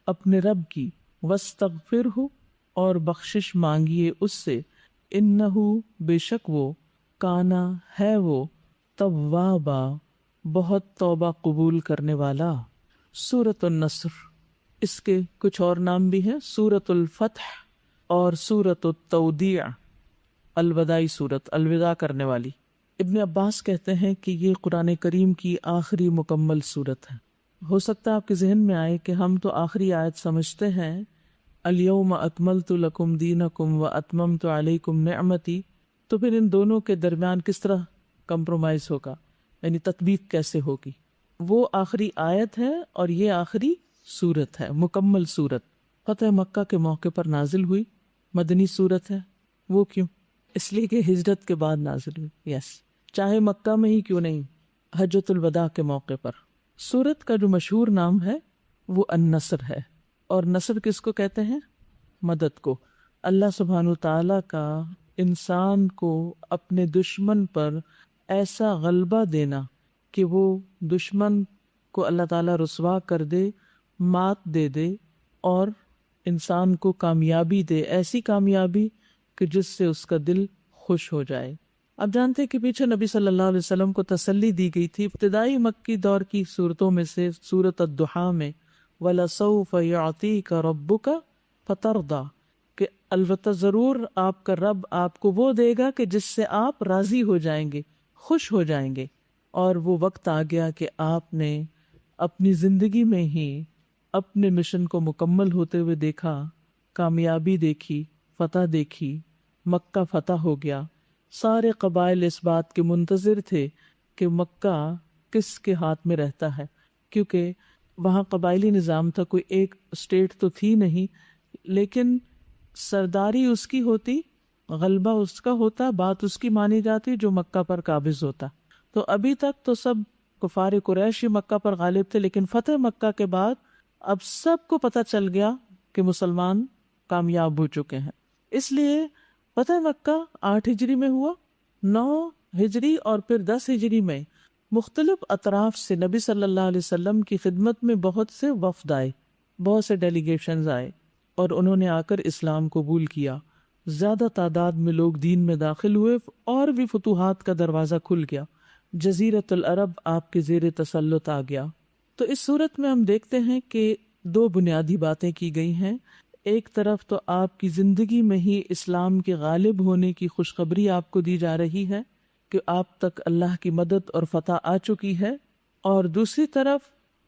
اپنے رب کی، واستغفرہ اور بخشش مانگیے اس سے، انہ بے شک وہ، کانا ہے وہ، توابا بہت توبہ قبول کرنے والا۔ سورۃ النصر، اس کے کچھ اور نام بھی ہیں، سورۃ الفتح اور سورۃ التودیع، الوداعی سورت، الوداع کرنے والی۔ ابن عباس کہتے ہیں کہ یہ قرآن کریم کی آخری مکمل سورت ہے۔ ہو سکتا ہے آپ کے ذہن میں آئے کہ ہم تو آخری آیت سمجھتے ہیں، الیوم اکملت لکم دینکم و اتممت علیکم نعمتی، تو پھر ان دونوں کے درمیان کس طرح کمپرومائز ہوگا، یعنی تطبیق کیسے ہوگی؟ وہ آخری آیت ہے اور یہ آخری سورت ہے، مکمل سورت۔ فتح مکہ کے موقع پر نازل ہوئی، مدنی سورت ہے۔ وہ کیوں؟ اس لیے کہ ہجرت کے بعد نازل ہوئی، یس، چاہے مکہ میں ہی کیوں نہیں، حجۃ الوداع کے موقع پر۔ سورت کا جو مشہور نام ہے وہ النصر ہے، اور نصر کس کو کہتے ہیں؟ مدد کو۔ اللہ سبحانہ تعالیٰ کا انسان کو اپنے دشمن پر ایسا غلبہ دینا کہ وہ دشمن کو اللہ تعالیٰ رسوا کر دے، مات دے دے، اور انسان کو کامیابی دے، ایسی کامیابی کہ جس سے اس کا دل خوش ہو جائے۔ اب جانتے ہیں کہ پیچھے نبی صلی اللہ علیہ وسلم کو تسلی دی گئی تھی۔ ابتدائی مکی دور کی صورتوں میں سے سورۃ الضحیٰ میں وَلَسَوْفَ يُعْطِيكَ رَبُّكَ فَتَرْضَىٰ، کہ البتہ ضرور آپ کا رب آپ کو وہ دے گا کہ جس سے آپ راضی ہو جائیں گے، خوش ہو جائیں گے۔ اور وہ وقت آ گیا کہ آپ نے اپنی زندگی میں ہی اپنے مشن کو مکمل ہوتے ہوئے دیکھا، کامیابی دیکھی، فتح دیکھی، مکہ فتح ہو گیا۔ سارے قبائل اس بات کے منتظر تھے کہ مکہ کس کے ہاتھ میں رہتا ہے، کیونکہ وہاں قبائلی نظام تھا، کوئی ایک اسٹیٹ تو تھی نہیں، لیکن سرداری اس کی ہوتی، غلبہ اس کا ہوتا، بات اس کی مانی جاتی جو مکہ پر قابض ہوتا۔ تو ابھی تک تو سب کفار قریش ہی مکہ پر غالب تھے، لیکن فتح مکہ کے بعد اب سب کو پتہ چل گیا کہ مسلمان کامیاب ہو چکے ہیں۔ اس لیے فتح مکہ 8 ہجری میں ہوا، 9 ہجری اور پھر 10 ہجری میں مختلف اطراف سے نبی صلی اللہ علیہ وسلم کی خدمت میں بہت سے وفد آئے، بہت سے ڈیلیگیشنز آئے، اور انہوں نے آ کر اسلام قبول کیا۔ زیادہ تعداد میں لوگ دین میں داخل ہوئے، اور بھی فتوحات کا دروازہ کھل گیا، جزیرۃ العرب آپ کے زیر تسلط آ گیا۔ تو اس صورت میں ہم دیکھتے ہیں کہ 2 بنیادی باتیں کی گئی ہیں۔ ایک طرف تو آپ کی زندگی میں ہی اسلام کے غالب ہونے کی خوشخبری آپ کو دی جا رہی ہے کہ آپ تک اللہ کی مدد اور فتح آ چکی ہے، اور دوسری طرف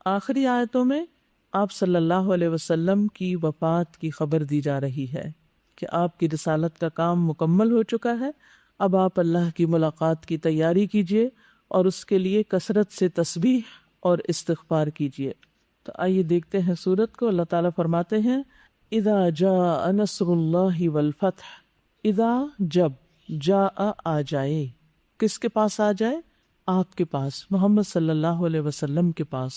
آخری آیتوں میں آپ صلی اللہ علیہ وسلم کی وفات کی خبر دی جا رہی ہے کہ آپ کی رسالت کا کام مکمل ہو چکا ہے، اب آپ اللہ کی ملاقات کی تیاری کیجیے اور اس کے لیے کثرت سے تسبیح اور استغفار کیجیے۔ تو آئیے دیکھتے ہیں سورت کو۔ اللہ تعالیٰ فرماتے ہیں اذا جاء نصر اللہ والفتح، اذا جب، جاء آ جائے، کس کے پاس آ جائے؟ آپ کے پاس، محمد صلی اللہ علیہ وسلم کے پاس۔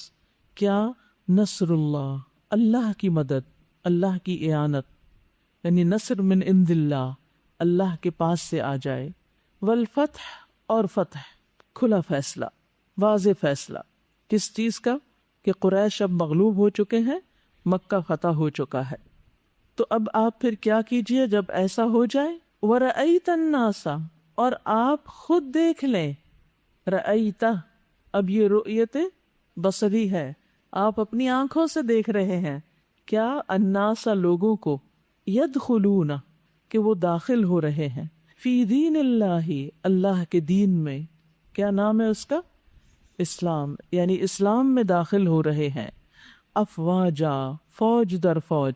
کیا؟ نصر اللہ، اللہ کی مدد، اللہ کی اعانت، یعنی نصر من عند اللہ، اللہ کے پاس سے آ جائے۔ والفتح، اور فتح، کھلا فیصلہ، واضح فیصلہ، کس چیز کا؟ کہ قریش اب مغلوب ہو چکے ہیں، مکہ فتح ہو چکا ہے۔ تو اب آپ پھر کیا کیجئے جب ایسا ہو جائے؟ وَرَأَيْتَ النَّاسَ، اور آپ خود دیکھ لیں۔ رأیتہ، اب یہ رؤیت بصری ہے، آپ اپنی آنکھوں سے دیکھ رہے ہیں۔ کیا؟ الناس، لوگوں کو، یدخلون، کہ وہ داخل ہو رہے ہیں، فی دین اللہ، اللہ کے دین میں۔ کیا نام ہے اس کا؟ اسلام، یعنی اسلام میں داخل ہو رہے ہیں۔ افواجا، فوج در فوج،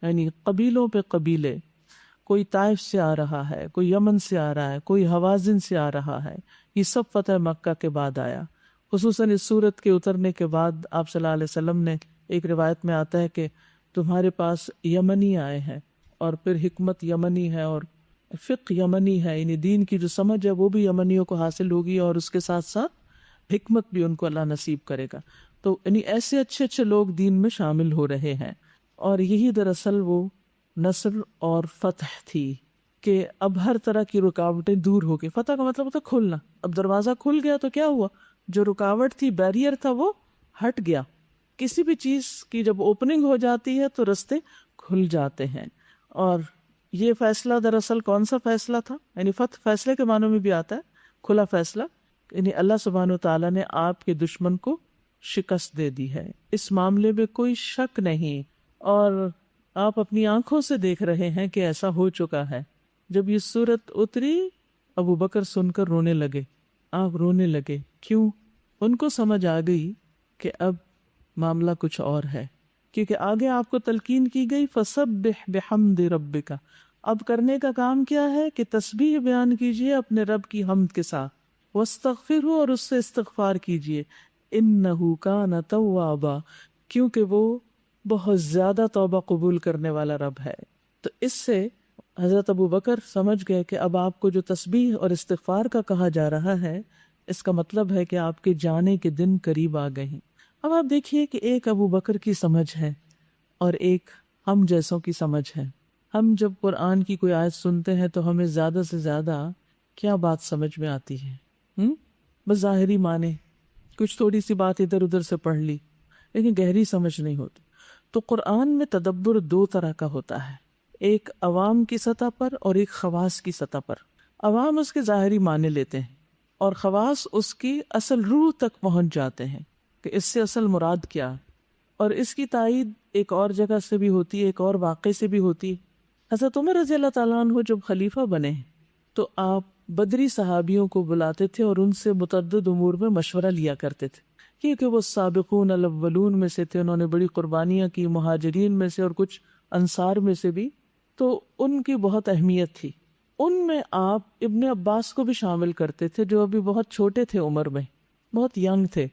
یعنی قبیلوں پہ قبیلے، کوئی طائف سے آ رہا ہے، کوئی یمن سے آ رہا ہے، کوئی حوازن سے آ رہا ہے۔ یہ سب فتح مکہ کے بعد آیا، خصوصاً اس سورت کے اترنے کے بعد آپ صلی اللہ علیہ وسلم نے، ایک روایت میں آتا ہے کہ تمہارے پاس یمنی آئے ہیں، اور پھر حکمت یمنی ہے اور فقہ یمنی ہے، یعنی دین کی جو سمجھ ہے وہ بھی یمنیوں کو حاصل ہوگی، اور اس کے ساتھ ساتھ حکمت بھی ان کو اللہ نصیب کرے گا۔ تو یعنی ایسے اچھے اچھے لوگ دین میں شامل ہو رہے ہیں، اور یہی دراصل وہ نصر اور فتح تھی کہ اب ہر طرح کی رکاوٹیں دور ہو گئی۔ فتح کا مطلب ہوتا ہے کھلنا، اب دروازہ کھل گیا تو کیا ہوا؟ جو رکاوٹ تھی، بیریئر تھا، وہ ہٹ گیا۔ کسی بھی چیز کی جب اوپننگ ہو جاتی ہے تو رستے کھل جاتے ہیں، اور یہ فیصلہ دراصل کون سا فیصلہ تھا؟ یعنی فتح فیصلے کے معنوں میں بھی آتا ہے، کھلا فیصلہ، یعنی اللہ سبحانہ و تعالیٰ نے آپ کے دشمن کو شکست دے دی ہے، اس معاملے میں کوئی شک نہیں، اور آپ اپنی آنکھوں سے دیکھ رہے ہیں کہ ایسا ہو چکا ہے۔ جب یہ صورت اتری ابو بکر سن کر رونے لگے، آپ رونے لگے، کیوں؟ ان کو سمجھ آ گئی کہ اب معاملہ کچھ اور ہے، کیونکہ آگے آپ کو تلقین کی گئی فسبح بحمد ربک، اب کرنے کا کام کیا ہے کہ تسبیح بیان کیجئے اپنے رب کی حمد کے ساتھ، واستغفرہ، اور اس سے استغفار کیجئے، انہ کان توابا، کیونکہ وہ بہت زیادہ توبہ قبول کرنے والا رب ہے۔ تو اس سے حضرت ابو بکر سمجھ گئے کہ اب آپ کو جو تسبیح اور استغفار کا کہا جا رہا ہے، اس کا مطلب ہے کہ آپ کے جانے کے دن قریب آ گئے ہیں۔ اب آپ دیکھیے کہ ایک ابو بکر کی سمجھ ہے اور ایک ہم جیسوں کی سمجھ ہے۔ ہم جب قرآن کی کوئی آیت سنتے ہیں تو ہمیں زیادہ سے زیادہ کیا بات سمجھ میں آتی ہے؟ بس ظاہری معنی، کچھ تھوڑی سی بات ادھر ادھر سے پڑھ لی، لیکن گہری سمجھ نہیں ہوتی۔ تو قرآن میں تدبر دو طرح کا ہوتا ہے، ایک عوام کی سطح پر اور ایک خواص کی سطح پر۔ عوام اس کے ظاہری معنی لیتے ہیں اور خواص اس کی اصل روح تک پہنچ جاتے ہیں کہ اس سے اصل مراد کیا ہے، اور اس کی تائید ایک اور جگہ سے بھی ہوتی ہے، ایک اور واقعے سے بھی ہوتی ہے۔ حضرت عمر رضی اللہ تعالیٰ عنہ جب خلیفہ بنے تو آپ بدری صحابیوں کو بلاتے تھے اور ان سے متعدد امور میں مشورہ لیا کرتے تھے، کیونکہ وہ سابقون الاولون میں سے تھے، انہوں نے بڑی قربانیاں کی، مہاجرین میں سے اور کچھ انصار میں سے بھی، تو ان کی بہت اہمیت تھی۔ ان میں آپ ابن عباس کو بھی شامل کرتے تھے جو ابھی بہت چھوٹے تھے، عمر میں بہت ینگ تھے۔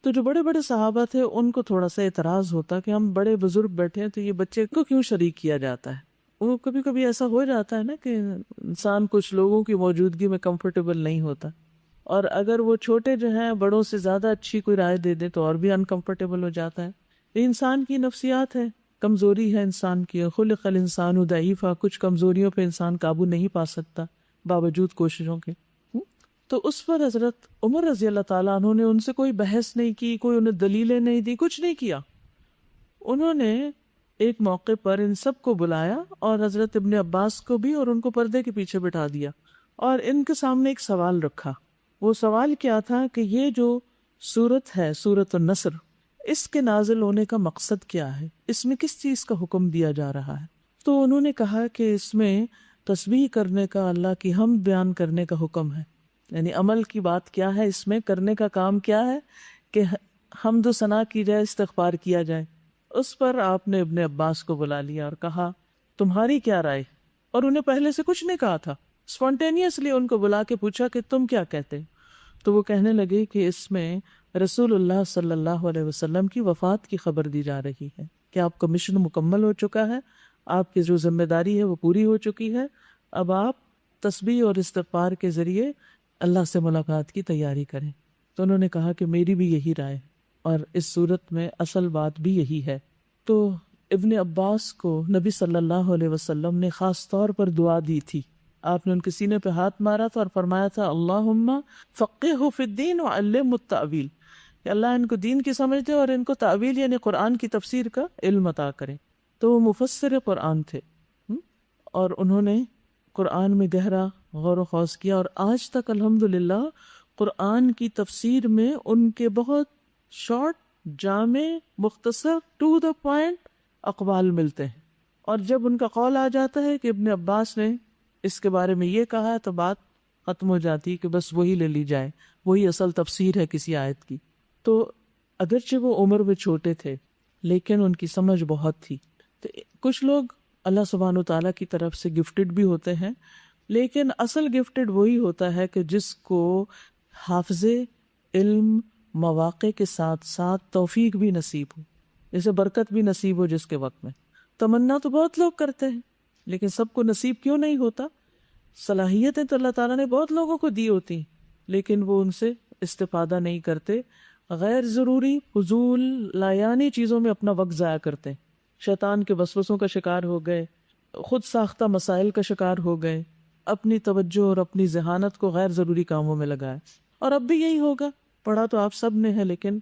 تو جو بڑے بڑے صحابہ تھے ان کو تھوڑا سا اعتراض ہوتا کہ ہم بڑے بزرگ بیٹھے ہیں تو یہ بچے کو کیوں شریک کیا جاتا ہے۔ وہ کبھی کبھی ایسا ہو جاتا ہے نا کہ انسان کچھ لوگوں کی موجودگی میں کمفرٹیبل نہیں ہوتا، اور اگر وہ چھوٹے جو ہیں بڑوں سے زیادہ اچھی کوئی رائے دے دیں تو اور بھی انکمفرٹیبل ہو جاتا ہے۔ یہ انسان کی نفسیات ہے، کمزوری ہے انسان کی، خلق الانسان ضعیفا، کچھ کمزوریوں پہ انسان قابو نہیں پا سکتا باوجود کوششوں کے۔ تو اس پر حضرت عمر رضی اللہ تعالیٰ عنہ نے ان سے کوئی بحث نہیں کی، کوئی انہیں دلیلیں نہیں دی، کچھ نہیں کیا۔ انہوں نے ایک موقع پر ان سب کو بلایا اور حضرت ابن عباس کو بھی، اور ان کو پردے کے پیچھے بٹھا دیا اور ان کے سامنے ایک سوال رکھا۔ وہ سوال کیا تھا کہ یہ جو سورت ہے، سورت النصر، اس کے نازل ہونے کا مقصد کیا ہے، اس میں کس چیز کا حکم دیا جا رہا ہے؟ تو انہوں نے کہا کہ اس میں تسبیح کرنے کا، اللہ کی حمد بیان کرنے کا حکم ہے، یعنی عمل کی بات کیا ہے، اس میں کرنے کا کام کیا ہے کہ حمد و ثنا کی جائے، استغفار کیا جائے۔ اس پر آپ نے ابن عباس کو بلا لیا اور کہا تمہاری کیا رائے، اور انہیں پہلے سے کچھ نہیں کہا تھا، اسپونٹینیسلی ان کو بلا کے پوچھا کہ تم کیا کہتے ہیں؟ تو وہ کہنے لگے کہ اس میں رسول اللہ صلی اللہ علیہ وسلم کی وفات کی خبر دی جا رہی ہے کہ آپ کا مشن مکمل ہو چکا ہے، آپ کی جو ذمہ داری ہے وہ پوری ہو چکی ہے، اب آپ تسبیح اور استغفار کے ذریعے اللہ سے ملاقات کی تیاری کریں۔ تو انہوں نے کہا کہ میری بھی یہی رائے، اور اس صورت میں اصل بات بھی یہی ہے۔ تو ابن عباس کو نبی صلی اللہ علیہ وسلم نے خاص طور پر دعا دی تھی، آپ نے ان کے سینے پہ ہاتھ مارا تھا اور فرمایا تھا اللہم فقہہ فی الدین وعلمہ التأویل، کہ اللہ ان کو دین کی سمجھ دے اور ان کو تأویل یعنی قرآن کی تفسیر کا علم عطا کرے۔ تو وہ مفسر قرآن تھے اور انہوں نے قرآن میں گہرا غور و خوض کیا، اور آج تک الحمدللہ قرآن کی تفسیر میں ان کے بہت شارٹ، جامع، مختصر، ٹو دا پوائنٹ اقوال ملتے ہیں، اور جب ان کا قول آ جاتا ہے کہ ابن عباس نے اس کے بارے میں یہ کہا تو بات ختم ہو جاتی کہ بس وہی لے لی جائے، وہی اصل تفسیر ہے کسی آیت کی۔ تو اگرچہ وہ عمر میں چھوٹے تھے لیکن ان کی سمجھ بہت تھی۔ تو کچھ لوگ اللہ سبحانہ و تعالیٰ کی طرف سے گفٹڈ بھی ہوتے ہیں، لیکن اصل گفٹڈ وہی ہوتا ہے کہ جس کو حافظے علم، مواقع کے ساتھ ساتھ توفیق بھی نصیب ہو، جیسے برکت بھی نصیب ہو جس کے وقت میں۔ تمنا تو بہت لوگ کرتے ہیں لیکن سب کو نصیب کیوں نہیں ہوتا؟ صلاحیتیں تو اللہ تعالیٰ نے بہت لوگوں کو دی ہوتی ہیں لیکن وہ ان سے استفادہ نہیں کرتے، غیر ضروری فضول لایانی چیزوں میں اپنا وقت ضائع کرتے ہیں، شیطان کے وسوسوں کا شکار ہو گئے، خود ساختہ مسائل کا شکار ہو گئے، اپنی توجہ اور اپنی ذہانت کو غیر ضروری کاموں میں لگائے۔ اور اب بھی یہی ہوگا، پڑھا تو آپ سب نے ہے لیکن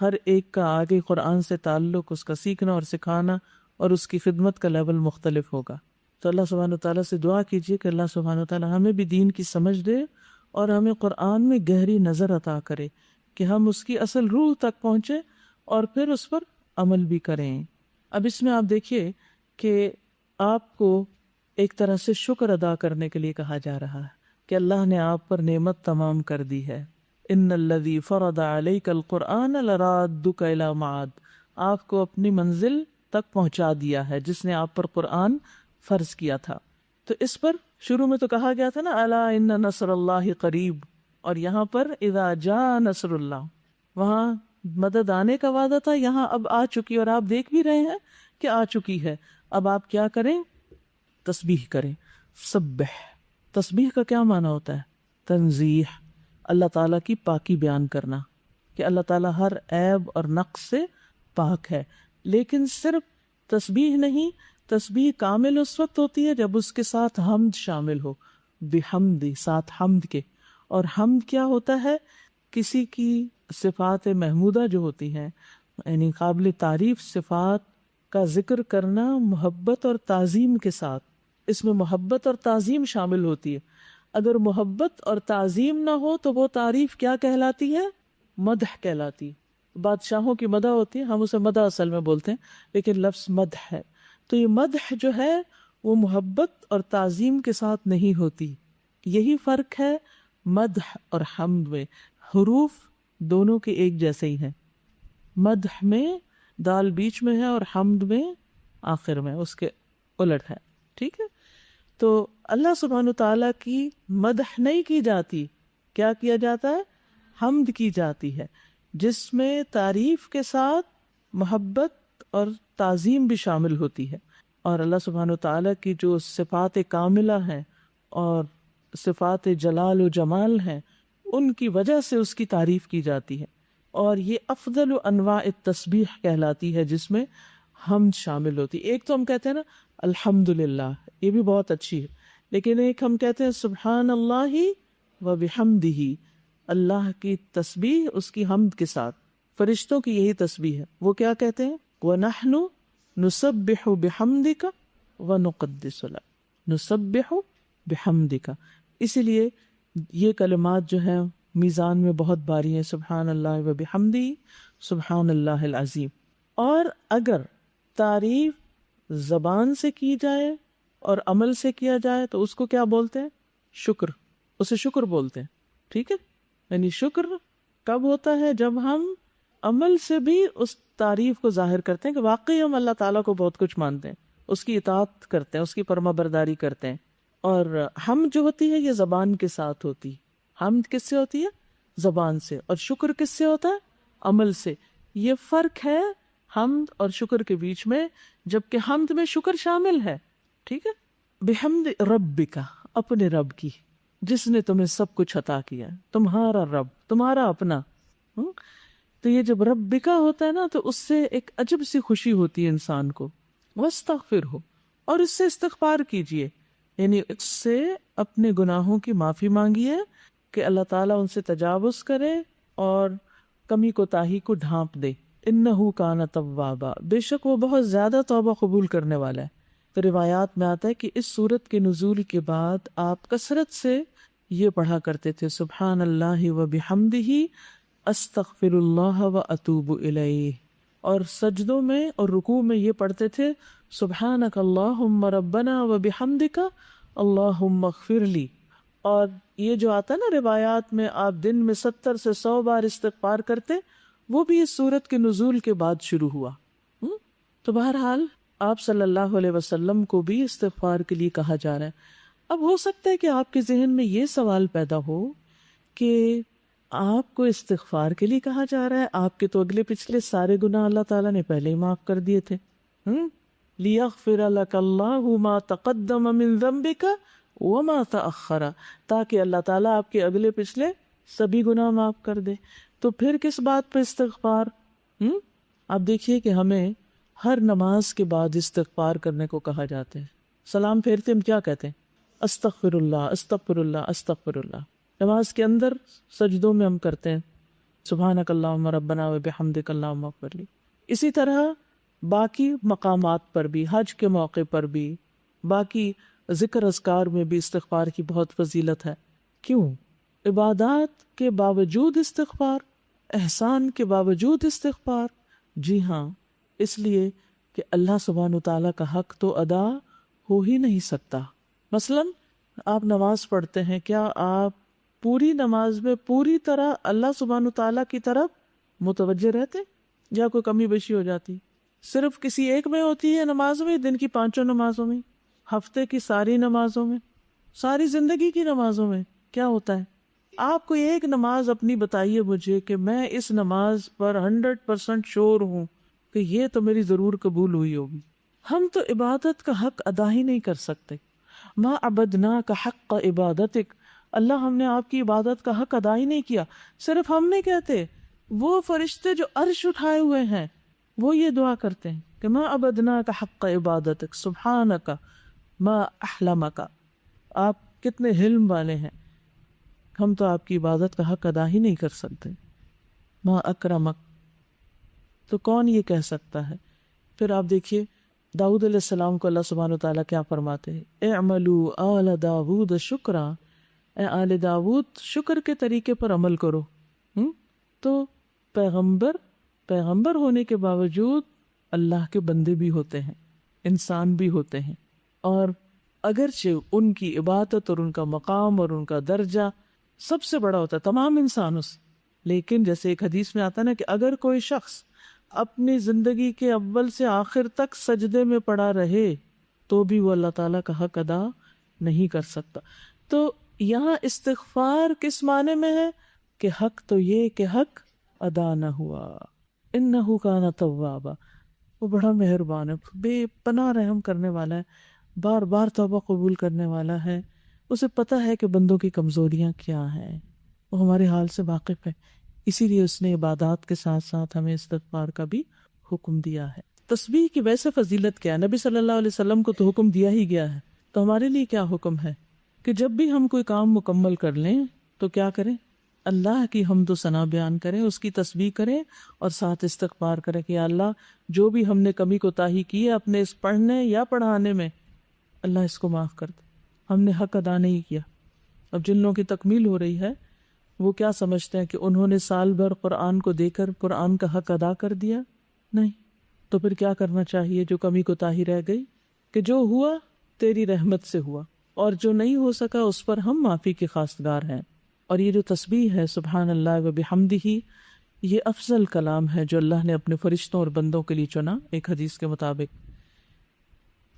ہر ایک کا آگے قرآن سے تعلق، اس کا سیکھنا اور سکھانا اور اس کی خدمت کا لیول مختلف ہوگا۔ تو اللہ سبحانہ و تعالیٰ سے دعا کیجیے کہ اللہ سبحانہ و تعالیٰ ہمیں بھی دین کی سمجھ دے اور ہمیں قرآن میں گہری نظر عطا کرے کہ ہم اس کی اصل روح تک پہنچے اور پھر اس پر عمل بھی کریں۔ اب اس میں آپ دیکھیے کہ آپ کو ایک طرح سے شکر ادا کرنے کے لیے کہا جا رہا ہے کہ اللہ نے آپ پر نعمت تمام کر دی ہے۔ ان الذی فرض علیک القرآن لرادک الی معاد، آپ کو اپنی منزل تک پہنچا دیا ہے جس نے آپ پر قرآن فرض کیا تھا۔ تو اس پر شروع میں تو کہا گیا تھا نا الا ان نصر اللہ قریب، اور یہاں پر اذا جاء نصر اللہ، وہاں مدد آنے کا وعدہ تھا، یہاں اب آ چکی، اور آپ دیکھ بھی رہے ہیں کہ آ چکی ہے۔ اب آپ کیا کریں؟ تسبیح کریں۔ سبح، تسبیح کا کیا معنی ہوتا ہے؟ تنزیح، اللہ تعالیٰ کی پاکی بیان کرنا کہ اللہ تعالیٰ ہر عیب اور نقص سے پاک ہے۔ لیکن صرف تسبیح نہیں، تسبیح کامل اس وقت ہوتی ہے جب اس کے ساتھ حمد شامل ہو، بحمدی، ساتھ حمد کے۔ اور حمد کیا ہوتا ہے؟ کسی کی صفات محمودہ جو ہوتی ہیں، یعنی قابل تعریف صفات کا ذکر کرنا محبت اور تعظیم کے ساتھ، اس میں محبت اور تعظیم شامل ہوتی ہے۔ اگر محبت اور تعظیم نہ ہو تو وہ تعریف کیا کہلاتی ہے؟ مدح کہلاتی ہے۔ بادشاہوں کی مدح ہوتی ہے، ہم اسے مدح اصل میں بولتے ہیں، لیکن لفظ مدح ہے۔ تو یہ مدح جو ہے وہ محبت اور تعظیم کے ساتھ نہیں ہوتی۔ یہی فرق ہے مدح اور حمد میں، حروف دونوں کے ایک جیسے ہی ہیں۔ مدح میں دال بیچ میں ہے اور حمد میں آخر میں، اس کے الٹ ہے، ٹھیک ہے؟ تو اللہ سبحانہ تعالیٰ کی مدح نہیں کی جاتی، کیا کیا جاتا ہے؟ حمد کی جاتی ہے، جس میں تعریف کے ساتھ محبت اور تعظیم بھی شامل ہوتی ہے۔ اور اللہ سبحانہ تعالیٰ کی جو صفات کاملہ ہیں اور صفات جلال و جمال ہیں، ان کی وجہ سے اس کی تعریف کی جاتی ہے۔ اور یہ افضل انواع التسبیح کہلاتی ہے جس میں حمد شامل ہوتی ہے۔ ایک تو ہم کہتے ہیں نا الحمدللہ، یہ بھی بہت اچھی ہے، لیکن ایک ہم کہتے ہیں سبحان اللہ و بحمدہ، اللہ کی تسبیح اس کی حمد کے ساتھ۔ فرشتوں کی یہی تسبیح ہے، وہ کیا کہتے ہیں؟ وَنَحْنُ نُسَبِّحُ بِحَمْدِكَ وَنُقَدِّسُ لَكَ، نُسَبِّحُ بِحَمْدِكَ۔ اسی لیے یہ کلمات جو ہیں میزان میں بہت باری ہیں، سبحان اللہ و بحمدہ، سبحان اللہ العظیم۔ اور اگر تعریف زبان سے کی جائے اور عمل سے کیا جائے تو اس کو کیا بولتے ہیں؟ شکر، اسے شکر بولتے ہیں، ٹھیک ہے؟ یعنی شکر کب ہوتا ہے؟ جب ہم عمل سے بھی اس تعریف کو ظاہر کرتے ہیں کہ واقعی ہم اللہ تعالیٰ کو بہت کچھ مانتے ہیں، اس کی اطاعت کرتے ہیں، اس کی فرما برداری کرتے ہیں۔ اور حمد جو ہوتی ہے یہ زبان کے ساتھ ہوتی ہے۔ حمد کس سے ہوتی ہے؟ زبان سے۔ اور شکر کس سے ہوتا ہے؟ عمل سے۔ یہ فرق ہے حمد اور شکر کے بیچ میں، جبکہ حمد میں شکر شامل ہے، ٹھیک ہے؟ بحمد ربک، اپنے رب کی، جس نے تمہیں سب کچھ عطا کیا، تمہارا رب، تمہارا اپنا۔ تو یہ جب ربکا ہوتا ہے نا تو اس سے ایک عجب سی خوشی ہوتی ہے انسان کو۔ واستغفرہ، اور اس سے استغفار کیجئے، یعنی اس سے اپنے گناہوں کی معافی مانگیے کہ اللہ تعالیٰ ان سے تجاوز کرے اور کمی کوتاہی کو ڈھانپ دے۔ انہ کان توابا، بے شک وہ بہت زیادہ توبہ قبول کرنے والا ہے۔ تو روایات میں آتا ہے کہ اس سورت کے نزول کے بعد آپ کثرت سے یہ پڑھا کرتے تھے سبحان اللہ و بحمدہ استغفر اللہ و اتوب الیہ، اور سجدوں میں اور رکوع میں یہ پڑھتے تھے سبحانک اللہم ربنا و بحمدک اللہم اغفر لی۔ اور یہ جو آتا ہے نا روایات میں آپ دن میں 70 سے 100 بار استغفار کرتے، وہ بھی اس سورت کے نزول کے بعد شروع ہوا۔ تو بہرحال آپ صلی اللہ علیہ وسلم کو بھی استغفار کے لیے کہا جا رہا ہے۔ اب ہو سکتا ہے کہ آپ کے ذہن میں یہ سوال پیدا ہو کہ آپ کو استغفار کے لیے کہا جا رہا ہے، آپ کے تو اگلے پچھلے سارے گناہ اللہ تعالیٰ نے پہلے ہی معاف کر دیے تھے۔ لِيَغْفِرَ لَكَ اللَّهُ مَا تَقَدَّمَ مِن ذَنبِكَ وَمَا تَأَخَّرَ، تاکہ اللہ تعالیٰ آپ کے اگلے پچھلے سبھی گناہ معاف کر دے۔ تو پھر کس بات پہ استغفار؟ آپ دیکھیے کہ ہمیں ہر نماز کے بعد استغفار کرنے کو کہا جاتا ہے۔ سلام پھیرتے ہم کیا کہتے ہیں؟ استغفر اللہ، استغفر اللہ، استغفر اللہ۔ نماز کے اندر سجدوں میں ہم کرتے ہیں سبحانک اللہم ربنا و بحمدک اللہم اغفر لی۔ اسی طرح باقی مقامات پر بھی، حج کے موقع پر بھی، باقی ذکر اذکار میں بھی استغفار کی بہت فضیلت ہے۔ کیوں؟ عبادات کے باوجود استغفار، احسان کے باوجود استغفار؟ جی ہاں، اس لیے کہ اللہ سبحانہ تعالیٰ کا حق تو ادا ہو ہی نہیں سکتا۔ مثلاً آپ نماز پڑھتے ہیں، کیا آپ پوری نماز میں پوری طرح اللہ سبحانہ تعالیٰ کی طرف متوجہ رہتے یا کوئی کمی بیشی ہو جاتی؟ صرف کسی ایک میں ہوتی ہے نماز میں، دن کی 5 نمازوں میں، ہفتے کی ساری نمازوں میں، ساری زندگی کی نمازوں میں کیا ہوتا ہے؟ آپ کوئی ایک نماز اپنی بتائیے مجھے کہ میں اس نماز پر 100% شور ہوں کہ یہ تو میری ضرور قبول ہوئی ہوگی۔ ہم تو عبادت کا حق ادا ہی نہیں کر سکتے۔ ما عبدناک حق عبادتک، اللہ ہم نے آپ کی عبادت کا حق ادا ہی نہیں کیا۔ صرف ہم نہیں کہتے، وہ فرشتے جو عرش اٹھائے ہوئے ہیں وہ یہ دعا کرتے ہیں کہ ما عبدناک حق عبادتک سبحانک ما احلمک۔ آپ کتنے حلم والے ہیں، ہم تو آپ کی عبادت کا حق ادا ہی نہیں کر سکتے۔ ما اکرمک، تو کون یہ کہہ سکتا ہے؟ پھر آپ دیکھیے داؤد علیہ السلام کو اللہ سبحانہ وتعالیٰ کیا فرماتے ہیں، اعملوا آل داود شکرا، اے آل داود شکر کے طریقے پر عمل کرو۔ تو پیغمبر ہونے کے باوجود اللہ کے بندے بھی ہوتے ہیں، انسان بھی ہوتے ہیں، اور اگرچہ ان کی عبادت اور ان کا مقام اور ان کا درجہ سب سے بڑا ہوتا ہے تمام انسانوں سے، لیکن جیسے ایک حدیث میں آتا ہے نا کہ اگر کوئی شخص اپنی زندگی کے اول سے آخر تک سجدے میں پڑا رہے تو بھی وہ اللہ تعالیٰ کا حق ادا نہیں کر سکتا۔ تو یہاں استغفار کس معنی میں ہے کہ حق تو یہ کہ حق ادا نہ ہوا۔ انہ کان توابا، وہ بڑا مہربان ہے، بے پناہ رحم کرنے والا ہے، بار بار توبہ قبول کرنے والا ہے، اسے پتہ ہے کہ بندوں کی کمزوریاں کیا ہیں، وہ ہمارے حال سے واقف ہے، اسی لیے اس نے عبادات کے ساتھ ساتھ ہمیں استغفار کا بھی حکم دیا ہے۔ تسبیح کی ویسے فضیلت کیا ہے؟ نبی صلی اللہ علیہ وسلم کو تو حکم دیا ہی گیا ہے، تو ہمارے لیے کیا حکم ہے کہ جب بھی ہم کوئی کام مکمل کر لیں تو کیا کریں؟ اللہ کی حمد و ثنا بیان کریں، اس کی تسبیح کریں اور ساتھ استغفار کریں کہ یا اللہ جو بھی ہم نے کمی کوتاہی کی ہے اپنے اس پڑھنے یا پڑھانے میں، اللہ اس کو معاف کر دے، ہم نے حق ادا نہیں کیا۔ اب جن لوگوں کی تکمیل ہو رہی ہے وہ کیا سمجھتے ہیں کہ انہوں نے سال بھر قرآن کو دے کر قرآن کا حق ادا کر دیا؟ نہیں۔ تو پھر کیا کرنا چاہیے جو کمی کوتاہی رہ گئی؟ کہ جو ہوا تیری رحمت سے ہوا، اور جو نہیں ہو سکا اس پر ہم معافی کے خواستگار ہیں۔ اور یہ جو تسبیح ہے سبحان اللہ و بحمدہ، یہ افضل کلام ہے جو اللہ نے اپنے فرشتوں اور بندوں کے لیے چنا۔ ایک حدیث کے مطابق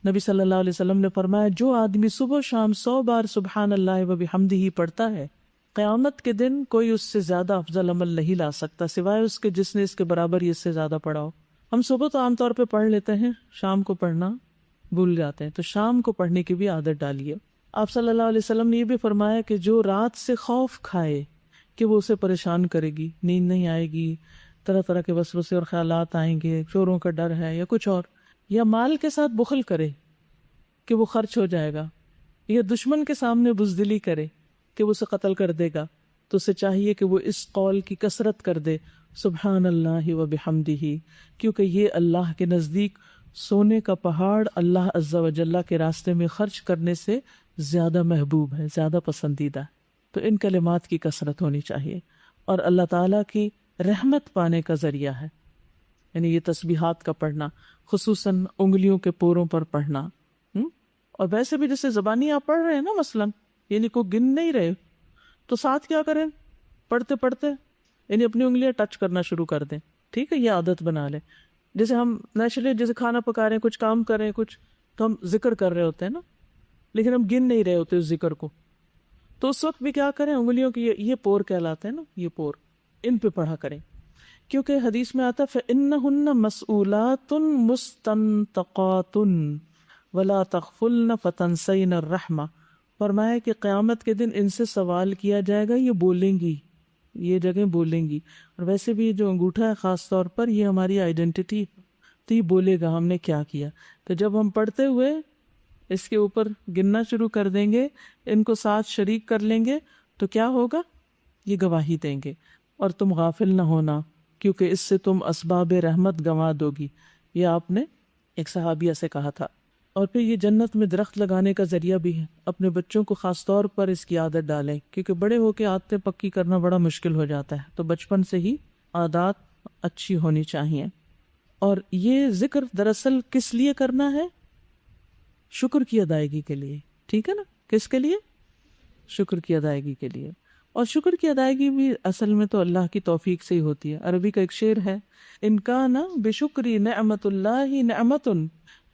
نبی صلی اللہ علیہ وسلم نے فرمایا جو آدمی صبح و شام 100 بار سبحان اللہ و بحمدہ پڑھتا ہے، قیامت کے دن کوئی اس سے زیادہ افضل عمل نہیں لا سکتا سوائے اس کے جس نے اس کے برابر اس سے زیادہ پڑھا ہو۔ ہم صبح تو عام طور پہ پڑھ لیتے ہیں، شام کو پڑھنا بھول جاتے ہیں، تو شام کو پڑھنے کی بھی عادت ڈالیے۔ آپ صلی اللہ علیہ وسلم نے یہ بھی فرمایا کہ جو رات سے خوف کھائے کہ وہ اسے پریشان کرے گی، نیند نہیں آئے گی، طرح طرح کے وسوسے اور خیالات آئیں گے، چوروں کا ڈر ہے یا کچھ اور، یا مال کے ساتھ بخل کرے کہ وہ خرچ ہو جائے گا، یا دشمن کے سامنے بزدلی کرے کہ وہ اسے قتل کر دے گا، تو اسے چاہیے کہ وہ اس قول کی کثرت کر دے سبحان اللہ و بحمدہ، کیونکہ یہ اللہ کے نزدیک سونے کا پہاڑ اللہ عز و جل کے راستے میں خرچ کرنے سے زیادہ محبوب ہے، زیادہ پسندیدہ ہے۔ تو ان کلمات کی کثرت ہونی چاہیے، اور اللہ تعالیٰ کی رحمت پانے کا ذریعہ ہے، یعنی یہ تسبیحات کا پڑھنا، خصوصاً انگلیوں کے پوروں پر پڑھنا۔ اور ویسے بھی جیسے زبانی آپ پڑھ رہے ہیں نا، مثلاً یعنی کوئی گن نہیں رہے تو ساتھ کیا کریں، پڑھتے پڑھتے یعنی اپنی انگلیاں ٹچ کرنا شروع کر دیں، ٹھیک ہے، یہ عادت بنا لیں۔ جیسے ہم نیچرلی جیسے کھانا پکا رہے ہیں، کچھ کام کر رہے ہیں، کچھ تو ہم ذکر کر رہے ہوتے ہیں نا، لیکن ہم گن نہیں رہے ہوتے اس ذکر کو، تو اس وقت بھی کیا کریں، انگلیوں کی یہ پور کہلاتے ہیں نا، یہ پور، ان پہ پڑھا کریں، کیونکہ حدیث میں آتا ہے فَإِنَّهُنَّ مَسْئُولَاتٌ مُسْتَنْتَقَاتٌ وَلَا تَغْفُلْنَ فَتَنْسَيْنَ الرَّحْمَةَ، فرمایا کہ قیامت کے دن ان سے سوال کیا جائے گا، یہ بولیں گی، یہ جگہ بولیں گی، اور ویسے بھی جو انگوٹھا ہے خاص طور پر یہ ہماری آئیڈینٹی، تو یہ بولے گا ہم نے کیا کیا۔ تو جب ہم پڑھتے ہوئے اس کے اوپر گننا شروع کر دیں گے، ان کو ساتھ شریک کر لیں گے، تو کیا ہوگا، یہ گواہی دیں گے، اور تم غافل نہ ہونا کیونکہ اس سے تم اسباب رحمت گنوا دو گی۔ یہ آپ نے ایک صحابیہ سے کہا تھا۔ اور پھر یہ جنت میں درخت لگانے کا ذریعہ بھی ہے. اپنے بچوں کو خاص طور پر اس کی عادت ڈالیں، کیونکہ بڑے ہو کے عادتیں پکی کرنا بڑا مشکل ہو جاتا ہے. تو بچپن سے ہی عادات اچھی ہونی چاہیے. اور یہ ذکر دراصل کس لیے کرنا ہے؟ شکر کی ادائیگی کے لیے. ٹھیک ہے نا؟ کس کے لیے؟ شکر کی ادائیگی کے لیے. اور شکر کی ادائیگی بھی اصل میں تو اللہ کی توفیق سے ہی ہوتی ہے. عربی کا ایک شعر ہے، ان کان بشکری نعمت اللہ نعمت،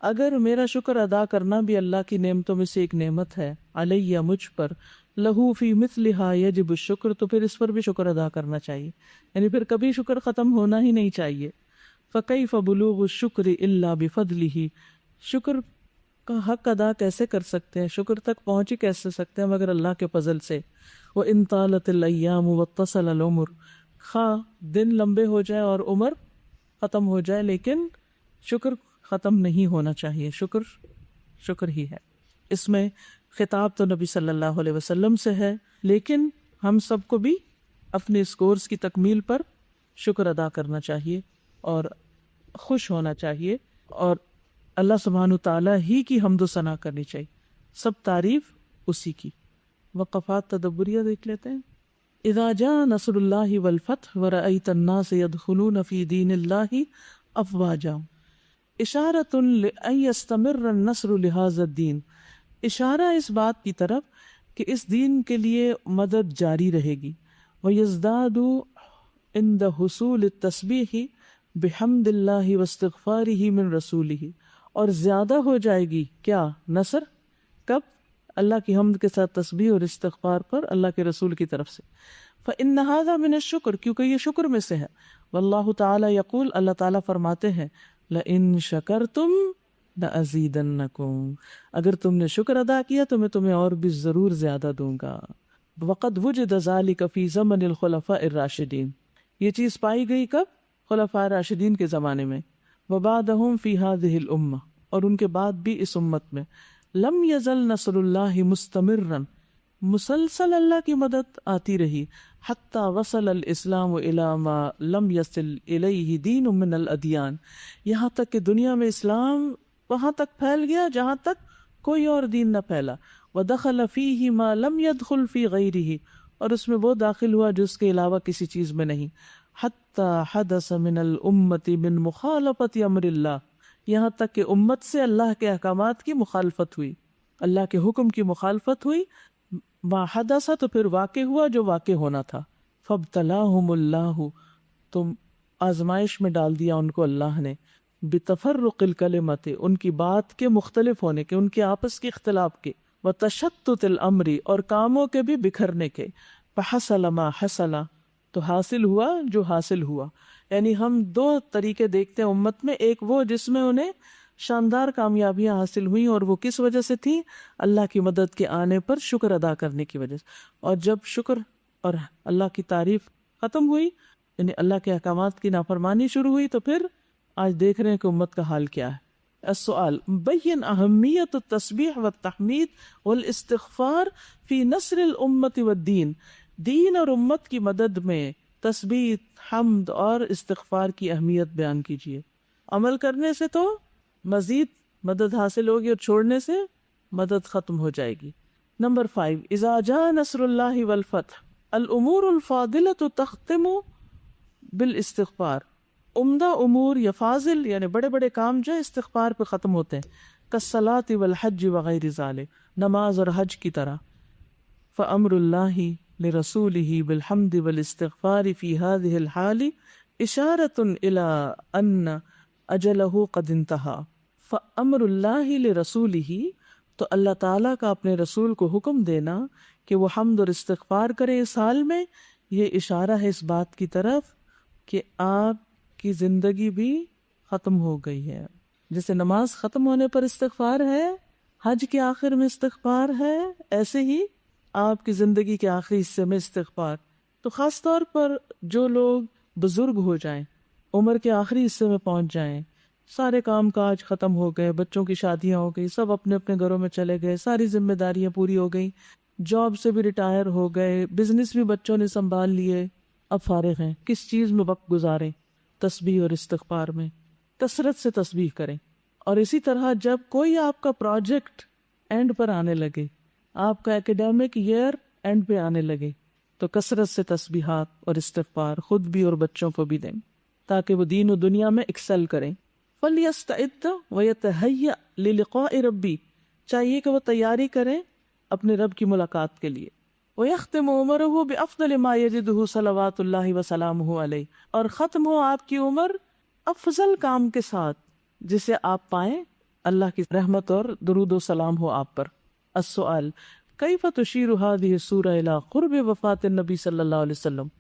اگر میرا شکر ادا کرنا بھی اللہ کی نعمتوں میں سے ایک نعمت ہے، علیہ مجھ پر، لہو فی مثلہا یجب الشکر، تو پھر اس پر بھی شکر ادا کرنا چاہیے. یعنی پھر کبھی شکر ختم ہونا ہی نہیں چاہیے. فکیف بلوغ الشکر الا بفضلہ، شکر کا حق ادا کیسے کر سکتے ہیں، شکر تک پہنچ ہی کیسے سکتے ہیں مگر اللہ کے فضل سے. وَإِن طَالَتِ الْأَيَّامُ وَاطَّصَلَ الْعُمُرُ، خواہ دن لمبے ہو جائے اور عمر ختم ہو جائے لیکن شکر ختم نہیں ہونا چاہیے. شکر ہی ہے. اس میں خطاب تو نبی صلی اللہ علیہ وسلم سے ہے، لیکن ہم سب کو بھی اپنے اس کورس کی تکمیل پر شکر ادا کرنا چاہیے اور خوش ہونا چاہیے، اور اللہ سبحانہ تعالیٰ ہی کی حمد و ثنا کرنی چاہیے. سب تعریف اسی کی. وقفات تدبریہ دیکھ لیتے ہیں. اذا جاء نصر اللہ والفتح ورأیت الناس يدخلون فی دین اللہ افواجا، اشارۃ لأن یستمر النصر لہذا الدین، اشارہ اس بات کی طرف کہ اس دین کے لیے مدد جاری رہے گی. ویزداد عند حصول التسبیح بحمد اللہ واستغفارہ من رسولہ، اور زیادہ ہو جائے گی کیا نصر؟ کب؟ اللہ کی حمد کے ساتھ تسبیح اور استغفار پر اللہ کے رسول کی طرف سے. فإن هذا من الشکر، کیونکہ یہ شکر میں سے ہے. واللہ تعالی یقول، اللہ تعالیٰ فرماتے ہیں، لئن شکرتم لأزیدنکم، اگر تم نے شکر ادا کیا تو میں تمہیں اور بھی ضرور زیادہ دوں گا. وقد وجد ذلک فی زمن الخلفاء الراشدین، یہ چیز پائی گئی کب؟ خلفاء راشدین کے زمانے میں. وبعدہم فی ہذہ الامہ، اور ان کے بعد بھی اس امت میں. لم یزل نصر اللہ مستمرا، مسلسل اللہ کی مدد آتی رہی. حتی وصل الاسلام الی ما لم یصل الیہ دین من الادیان، یہاں تک کہ دنیا میں اسلام وہاں تک پھیل گیا جہاں تک کوئی اور دین نہ پھیلا. ودخل فیہ ما لم یدخل فی غیرہ، اور اس میں وہ داخل ہوا جو اس کے علاوہ کسی چیز میں نہیں. حتی حدث من الامت من مخالفت امر اللہ، یہاں تک کہ امت سے اللہ کے احکامات کی مخالفت ہوئی، اللہ کے حکم کی مخالفت ہوئی. ما حدث، تو پھر واقع ہوا جو واقع ہونا تھا. فابتلاہم اللہ، تو آزمائش میں ڈال دیا ان کو اللہ نے. بتفرق الکلمت، ان کی بات کے مختلف ہونے کے، ان کے آپس کے اختلاف کے. وتشتت الامر، اور کاموں کے بھی بکھرنے کے. فحصل ما حصل، تو حاصل ہوا جو حاصل ہوا. یعنی ہم دو طریقے دیکھتے ہیں امت میں، ایک وہ جس میں انہیں شاندار کامیابیاں حاصل ہوئیں، اور وہ کس وجہ سے تھی؟ اللہ کی مدد کے آنے پر شکر ادا کرنے کی وجہ سے. اور جب شکر اور اللہ کی تعریف ختم ہوئی، یعنی اللہ کے احکامات کی نافرمانی شروع ہوئی، تو پھر آج دیکھ رہے ہیں کہ امت کا حال کیا ہے. السؤال، بین اہمیت التسبیح والتحمید والاستغفار فی نصر الامت والدین، دین اور امت کی مدد میں تسبیح، حمد اور استغفار کی اہمیت بیان کیجیے. عمل کرنے سے تو مزید مدد حاصل ہوگی، اور چھوڑنے سے مدد ختم ہو جائے گی. نمبر 5، اذا جاء نصر اللہ والفتح الامور الفاضلۃ تختم بالاستغفار، عمدہ امور یا فاضل یعنی بڑے بڑے کام جو استغفار پہ ختم ہوتے ہیں. کالصلاۃ والحج وغیر ذلک، نماز اور حج کی طرح. فامر اللہ لرسولہ بالحمد والاستغفار فی هذه الحال اشارۃ الی ان اجلہ قد انتہا. فامر اللہ لرسولہ، تو اللہ تعالیٰ کا اپنے رسول کو حکم دینا کہ وہ حمد اور استغفار کریں اس حال میں، یہ اشارہ ہے اس بات کی طرف کہ آپ کی زندگی بھی ختم ہو گئی ہے. جیسے نماز ختم ہونے پر استغفار ہے، حج کے آخر میں استغفار ہے، ایسے ہی آپ کی زندگی کے آخری حصے میں استغفار. تو خاص طور پر جو لوگ بزرگ ہو جائیں، عمر کے آخری حصے میں پہنچ جائیں، سارے کام کاج ختم ہو گئے، بچوں کی شادیاں ہو گئی، سب اپنے اپنے گھروں میں چلے گئے، ساری ذمہ داریاں پوری ہو گئیں، جاب سے بھی ریٹائر ہو گئے، بزنس بھی بچوں نے سنبھال لیے، اب فارغ ہیں، کس چیز میں وقت گزاریں؟ تسبیح اور استغفار میں. کثرت سے تسبیح کریں، اور اسی طرح جب کوئی آپ کا پروجیکٹ اینڈ پر آنے لگے، آپ کا ایکڈیمک ایئر اینڈ پہ آنے لگے، تو کثرت سے تسبیحات اور استغفار خود بھی اور بچوں کو بھی دیں تاکہ وہ دین و دنیا میں ایکسل کریں. فَلْيَسْتَعِدَّ وَيَتَهَيَّأْ لِلِقَاءِ رَبِّهِ، چاہیے کہ وہ تیاری کریں اپنے رب کی ملاقات کے لیے. وَيَخْتِمُ عُمَرَهُ بِأَفْضَلِ مَا يَجِدُهُ صَلَوَاتُ اللَّهِ وَسَلَامُهُ عَلَيْهِ، اور ختم ہو آپ کی عمر افضل کام کے ساتھ جسے آپ پائیں اللہ کی رحمت اور درود و سلام ہو آپ پر. السؤال کیف تشیر هذه السورة الى قرب وفات النبی صلی اللہ علیہ وسلم،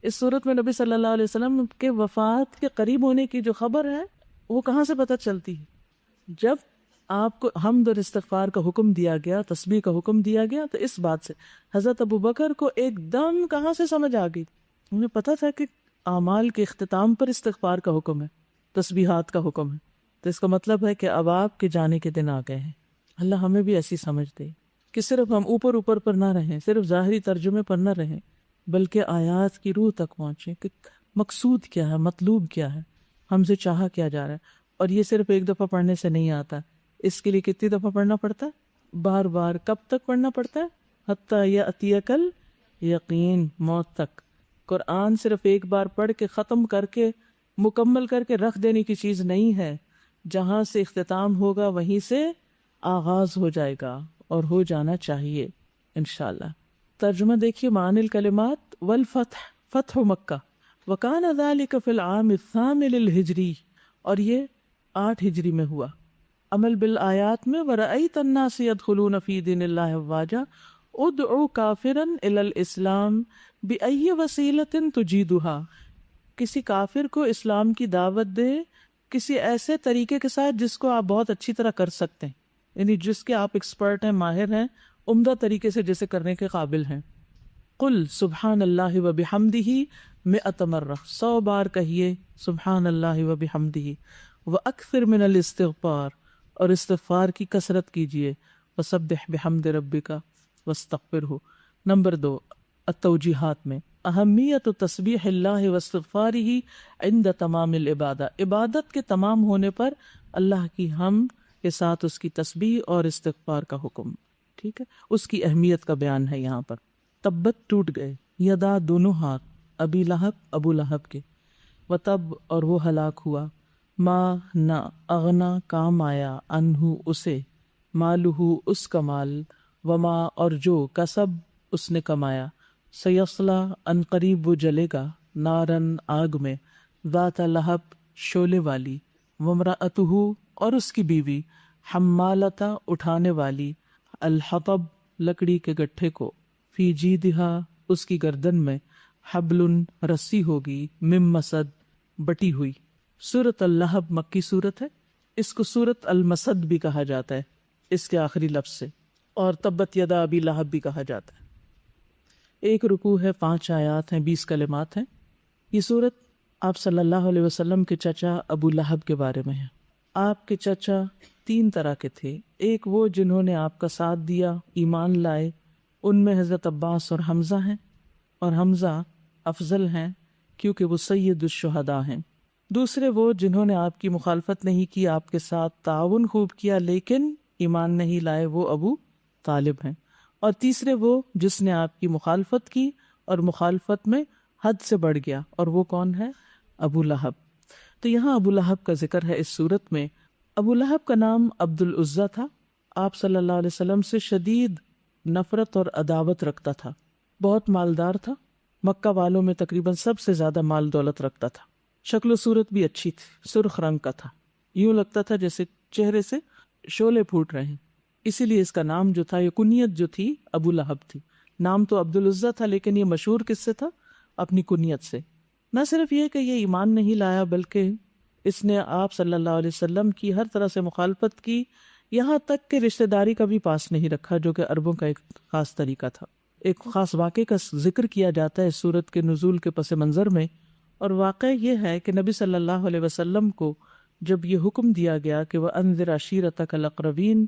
اس صورت میں نبی صلی اللہ علیہ وسلم کے وفات کے قریب ہونے کی جو خبر ہے وہ کہاں سے پتہ چلتی ہے؟ جب آپ کو حمد اور استغفار کا حکم دیا گیا، تسبیح کا حکم دیا گیا، تو اس بات سے حضرت ابو بکر کو ایک دم کہاں سے سمجھ آ گئی، انہیں پتہ تھا کہ اعمال کے اختتام پر استغفار کا حکم ہے، تسبیحات کا حکم ہے، تو اس کا مطلب ہے کہ اب آپ کے جانے کے دن آ گئے ہیں. اللہ ہمیں بھی ایسی سمجھ دے کہ صرف ہم اوپر اوپر پر نہ رہیں، صرف ظاہری ترجمے پر نہ رہیں، بلکہ آیات کی روح تک پہنچیں کہ مقصود کیا ہے، مطلوب کیا ہے، ہم سے چاہا کیا جا رہا ہے. اور یہ صرف ایک دفعہ پڑھنے سے نہیں آتا، اس کے لیے کتنی دفعہ پڑھنا پڑتا ہے؟ بار بار. کب تک پڑھنا پڑتا ہے؟ حتیٰ یأتیک الیقین، موت تک. قرآن صرف ایک بار پڑھ کے ختم کر کے مکمل کر کے رکھ دینے کی چیز نہیں ہے، جہاں سے اختتام ہوگا وہیں سے آغاز ہو جائے گا اور ہو جانا چاہیے انشاءاللہ. ترجمہ دیکھیے معانی الکلمات. والفتح، فتح مکہ، وکان ذلک فی العام الثامن للہجری، اور یہ 8 ہجری میں ہوا. عمل بالآیات میں ورأیت الناس يدخلون فی دین اللہ افواجا ادعو کافرا الی الاسلام بأی وسیلۃ تجیدها، کسی کافر کو اسلام کی دعوت دے کسی ایسے طریقے کے ساتھ جس کو آپ بہت اچھی طرح کر سکتے ہیں، یعنی جس کے آپ ایکسپرٹ ہیں، ماہر ہیں، عمدہ طریقے سے جسے کرنے کے قابل ہیں. قل سبحان اللہ و بحمدہ 100 مرہ، 100 بار کہیے سبحان اللہ و بحمدہ. واکثر من الاستغفار، اور استغفار کی کثرت کیجیے. وسبح بحمد ربک واستغفرہ. نمبر 2 التوجیحات میں اہمیت تسبیح اللہ واستغفارہ عند تمام العبادہ، عبادت کے تمام ہونے پر اللہ کی حمد کے ساتھ اس کی تسبیح اور استغفار کا حکم. ٹھیک ہے، اس کی اہمیت کا بیان ہے یہاں پر. تبت، ٹوٹ گئے، یدا، دونوں ہاتھ، ابی لہب، ابو لہب کے، وتب، اور وہ ہلاک ہوا، ما، نہ، اغنا، کام آیا، انہو، اسے، مالہ، اس کا مال، وما، اور جو، کسب، اس نے کمایا، سیصلا، ان قریب وہ جلے گا، نارن، آگ میں، ذات لہب، شعلے والی، وامرأتہ، اور اس کی بیوی، حمالتا، اٹھانے والی، الحطب، لکڑی کے گٹھے کو، فی جیدہا، اس کی گردن میں، حبل، رسی ہوگی، من مسد، بٹی ہوئی. سورۃ اللہب مکی سورت ہے، اس کو سورۃ المسد بھی کہا جاتا ہے اس کے آخری لفظ سے، اور تبت یدا ابی لہب بھی کہا جاتا ہے. ایک رکوع ہے، 5 آیات ہیں، 20 کلمات ہیں. یہ سورت آپ صلی اللہ علیہ وسلم کے چچا ابو لہب کے بارے میں ہے. آپ کے چچا 3 طرح کے تھے. ایک وہ جنہوں نے آپ کا ساتھ دیا، ایمان لائے، ان میں حضرت عباس اور حمزہ ہیں، اور حمزہ افضل ہیں کیونکہ وہ سید الشہداء ہیں. دوسرے وہ جنہوں نے آپ کی مخالفت نہیں کی، آپ کے ساتھ تعاون خوب کیا لیکن ایمان نہیں لائے، وہ ابو طالب ہیں. اور تیسرے وہ جس نے آپ کی مخالفت کی اور مخالفت میں حد سے بڑھ گیا، اور وہ کون ہے؟ ابو لہب. تو یہاں ابو لہب کا ذکر ہے اس صورت میں. ابو لہب کا نام عبد العزیٰ تھا. آپ صلی اللہ علیہ وسلم سے شدید نفرت اور عداوت رکھتا تھا. بہت مالدار تھا، مکہ والوں میں تقریباً سب سے زیادہ مال دولت رکھتا تھا. شکل و صورت بھی اچھی تھی، سرخ رنگ کا تھا، یوں لگتا تھا جیسے چہرے سے شعلے پھوٹ رہے ہیں. اسی لیے اس کا نام جو تھا، یہ کنیت جو تھی ابو لہب تھی. نام تو عبد العزیٰ تھا لیکن یہ مشہور کس سے تھا؟ اپنی کنیت سے. نہ صرف یہ کہ یہ ایمان نہیں لایا بلکہ اس نے آپ صلی اللہ علیہ وسلم کی ہر طرح سے مخالفت کی، یہاں تک کہ رشتہ داری کا بھی پاس نہیں رکھا، جو کہ عربوں کا ایک خاص طریقہ تھا. ایک خاص واقعے کا ذکر کیا جاتا ہے اس سورت کے نزول کے پس منظر میں، اور واقعہ یہ ہے کہ نبی صلی اللہ علیہ وسلم کو جب یہ حکم دیا گیا کہ وَأَنذِرْ عَشِيرَتَكَ الْأَقْرَبِينَ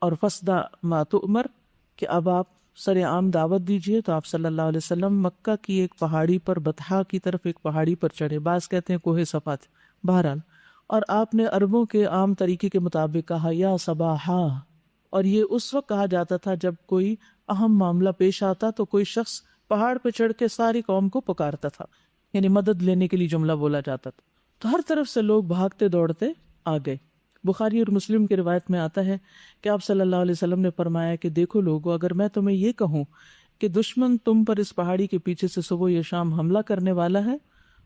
اور فَاصْدَعْ مَا تُؤْمَرْ، کہ اب آپ سر عام دعوت دیجئے، تو آپ صلی اللہ علیہ وسلم مکہ کی ایک پہاڑی پر، بطحا کی طرف ایک پہاڑی پر چڑھے. بعض کہتے ہیں کوہ صفا تھے. بہرحال اور آپ نے عربوں کے عام طریقے کے مطابق کہا یا صباحا، اور یہ اس وقت کہا جاتا تھا جب کوئی اہم معاملہ پیش آتا تو کوئی شخص پہاڑ پہ چڑھ کے ساری قوم کو پکارتا تھا، یعنی مدد لینے کے لیے جملہ بولا جاتا تھا، تو ہر طرف سے لوگ بھاگتے دوڑتے آ گئے۔ بخاری اور مسلم کی روایت میں آتا ہے کہ آپ صلی اللہ علیہ وسلم نے فرمایا کہ دیکھو لوگو، اگر میں تمہیں یہ کہوں کہ دشمن تم پر اس پہاڑی کے پیچھے سے صبح یا شام حملہ کرنے والا ہے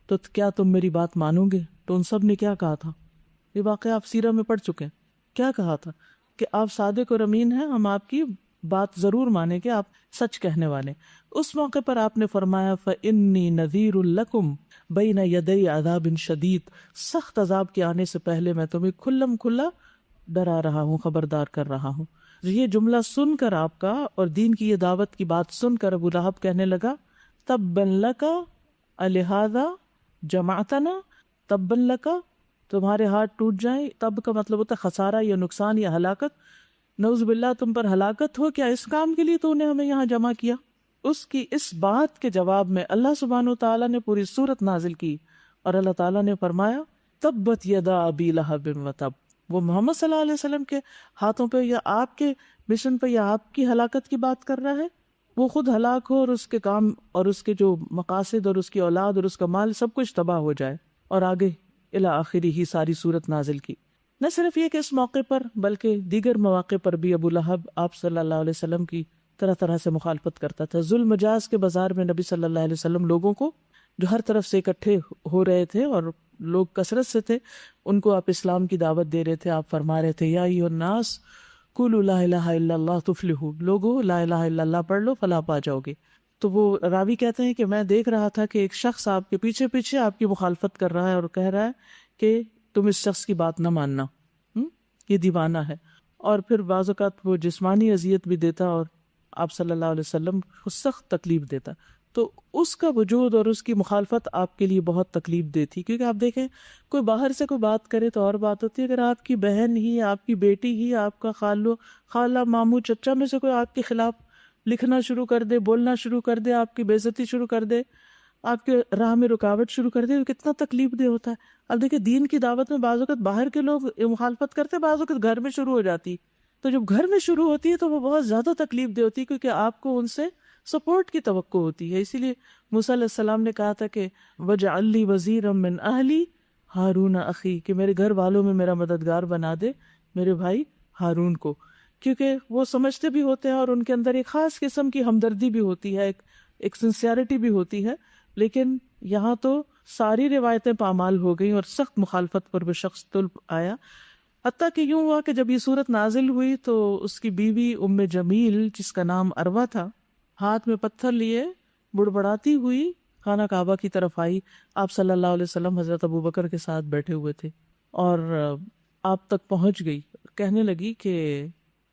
تو کیا تم میری بات مانو گے؟ تو ان سب نے کیا کہا تھا؟ یہ واقعہ آپ سیرہ میں پڑھ چکے ہیں۔ کیا کہا تھا؟ کہ آپ صادق اور امین ہیں، ہم آپ کی بات ضرور مانیں گے، آپ سچ کہنے والے۔ اس موقع پر آپ نے فرمایا فَإِنِّي نَذِيرٌ لَكُمْ بَيْنَ يَدَيْ عَذَابٍ شَدِيدٍ، سخت عذاب کے آنے سے پہلے میں تمہیں کھلم کھلا ڈرا رہا ہوں، خبردار کر رہا ہوں۔ یہ جملہ سن کر آپ کا اور دین کی یہ دعوت کی بات سن کر ابو لہب کہنے لگا تبا لک الہذا جمعتنا، تبا لک، تمہارے ہاتھ ٹوٹ جائیں۔ تب کا مطلب ہوتا ہے خسارہ یا نقصان یا ہلاکت، نعوذ باللہ تم پر ہلاکت ہو، کیا اس کام کے لیے تو نے ہمیں یہاں جمع کیا؟ اس کی اس بات کے جواب میں اللہ سبحانہ و تعالیٰ نے پوری سورت نازل کی اور اللہ تعالیٰ نے فرمایا تبت یدا ابی لہب و تب، وہ محمد صلی اللہ علیہ وسلم کے ہاتھوں پہ یا آپ کے مشن پہ یا آپ کی ہلاکت کی بات کر رہا ہے، وہ خود ہلاک ہو اور اس کے کام اور اس کے جو مقاصد اور اس کی اولاد اور اس کا مال سب کچھ تباہ ہو جائے، اور آگے الی آخری ہی ساری صورت نازل کی۔ نہ صرف یہ کہ اس موقع پر بلکہ دیگر مواقع پر بھی ابو لہب آپ صلی اللہ علیہ وسلم کی طرح طرح سے مخالفت کرتا تھا۔ ذوال مجاز کے بازار میں نبی صلی اللہ علیہ وسلم لوگوں کو جو ہر طرف سے اکٹھے ہو رہے تھے اور لوگ کثرت سے تھے، ان کو آپ اسلام کی دعوت دے رہے تھے۔ آپ فرما رہے تھے یا ایھا الناس قولوا لا الہ الا اللہ تفلحوا، لوگو لا الہ الا اللہ پڑھ لو فلاح پا جاؤ گے۔ تو وہ راوی کہتے ہیں کہ میں دیکھ رہا تھا کہ ایک شخص آپ کے پیچھے پیچھے آپ کی مخالفت کر رہا ہے اور کہہ رہا ہے کہ تم اس شخص کی بات نہ ماننا، یہ دیوانہ ہے، اور پھر بعض اوقات وہ جسمانی اذیت بھی دیتا اور آپ صلی اللہ علیہ وسلم کو سخت تکلیف دیتا۔ تو اس کا وجود اور اس کی مخالفت آپ کے لیے بہت تکلیف دہ تھی، کیونکہ آپ دیکھیں کوئی باہر سے کوئی بات کرے تو اور بات ہوتی ہے، اگر آپ کی بہن ہی، آپ کی بیٹی ہی، آپ کا خالہ، ماموں، چچا میں سے کوئی آپ کے خلاف لکھنا شروع کر دے، بولنا شروع کر دے، آپ کی بے عزتی شروع کر دے، آپ کے راہ میں رکاوٹ شروع کر دے، تو کتنا تکلیف دہ ہوتا ہے۔ اب دیکھیں دین کی دعوت میں بعض اوقات باہر کے لوگ مخالفت کرتے، بعض اوقات گھر میں شروع ہو جاتی، تو جب گھر میں شروع ہوتی ہے تو وہ بہت زیادہ تکلیف دہ ہوتی ہے، کیونکہ آپ کو ان سے سپورٹ کی توقع ہوتی ہے۔ اسی لیے موسیٰ علیہ السلام نے کہا تھا کہ وَاجْعَل لِّي وَزِيرًا مِّنْ أَهْلِي هَارُونَ أَخِي، کہ میرے گھر والوں میں میرا مددگار بنا دے میرے بھائی ہارون کو، کیونکہ وہ سمجھتے بھی ہوتے ہیں اور ان کے اندر ایک خاص قسم کی ہمدردی بھی ہوتی ہے، ایک سنسیئرٹی بھی ہوتی ہے۔ لیکن یہاں تو ساری روایتیں پامال ہو گئیں اور سخت مخالفت پر وہ شخص تل آیا، حتیٰ کہ یوں ہوا کہ جب یہ صورت نازل ہوئی تو اس کی بیوی ام جمیل جس کا نام عروہ تھا، ہاتھ میں پتھر لیے بڑبڑاتی ہوئی خانہ کعبہ کی طرف آئی۔ آپ صلی اللہ علیہ وسلم حضرت ابوبکر کے ساتھ بیٹھے ہوئے تھے اور آپ تک پہنچ گئی، کہنے لگی کہ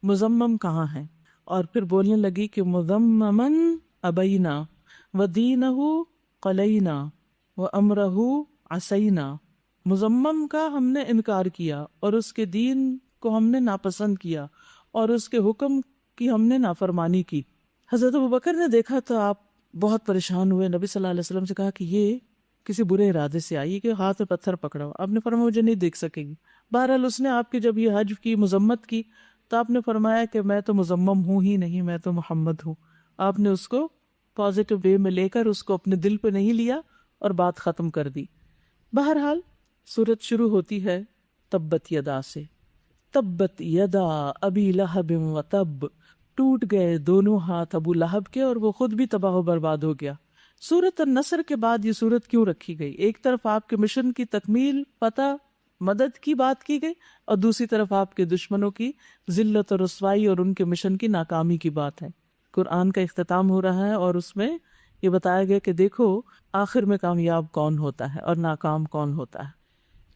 مزمم کہاں ہے، اور پھر بولنے لگی کہ مزممن ابینا ودینہ قلینا وامرہ عصینا، مزمم کا ہم نے انکار کیا اور اس کے دین کو ہم نے ناپسند کیا اور اس کے حکم کی ہم نے نافرمانی کی۔ حضرت ابوبکر نے دیکھا تو آپ بہت پریشان ہوئے، نبی صلی اللہ علیہ وسلم سے کہا کہ یہ کسی برے ارادے سے آئی کہ ہاتھ میں پتھر پکڑا ہو۔ آپ نے فرمایا مجھے نہیں دیکھ سکے گی۔ بہرحال اس نے آپ کی جب یہ حج کی مذمت کی تو آپ نے فرمایا کہ میں تو مزمم ہوں ہی نہیں، میں تو محمد ہوں۔ آپ نے اس کو پازیٹو وے میں لے کر اس کو اپنے دل پہ نہیں لیا اور بات ختم کر دی۔ بہرحال سورت شروع ہوتی ہے تبت یدا سے، تبت یدا ابی لہب و تب، ٹوٹ گئے دونوں ہاتھ ابو لہب کے اور وہ خود بھی تباہ و برباد ہو گیا۔ سورت النصر کے بعد یہ سورت کیوں رکھی گئی؟ ایک طرف آپ کے مشن کی تکمیل، فتح، مدد کی بات کی گئی، اور دوسری طرف آپ کے دشمنوں کی ذلت اور رسوائی اور ان کے مشن کی ناکامی کی بات ہے۔ قرآن کا اختتام ہو رہا ہے اور اس میں یہ بتایا گیا کہ دیکھو آخر میں کامیاب کون ہوتا ہے اور ناکام کون ہوتا ہے۔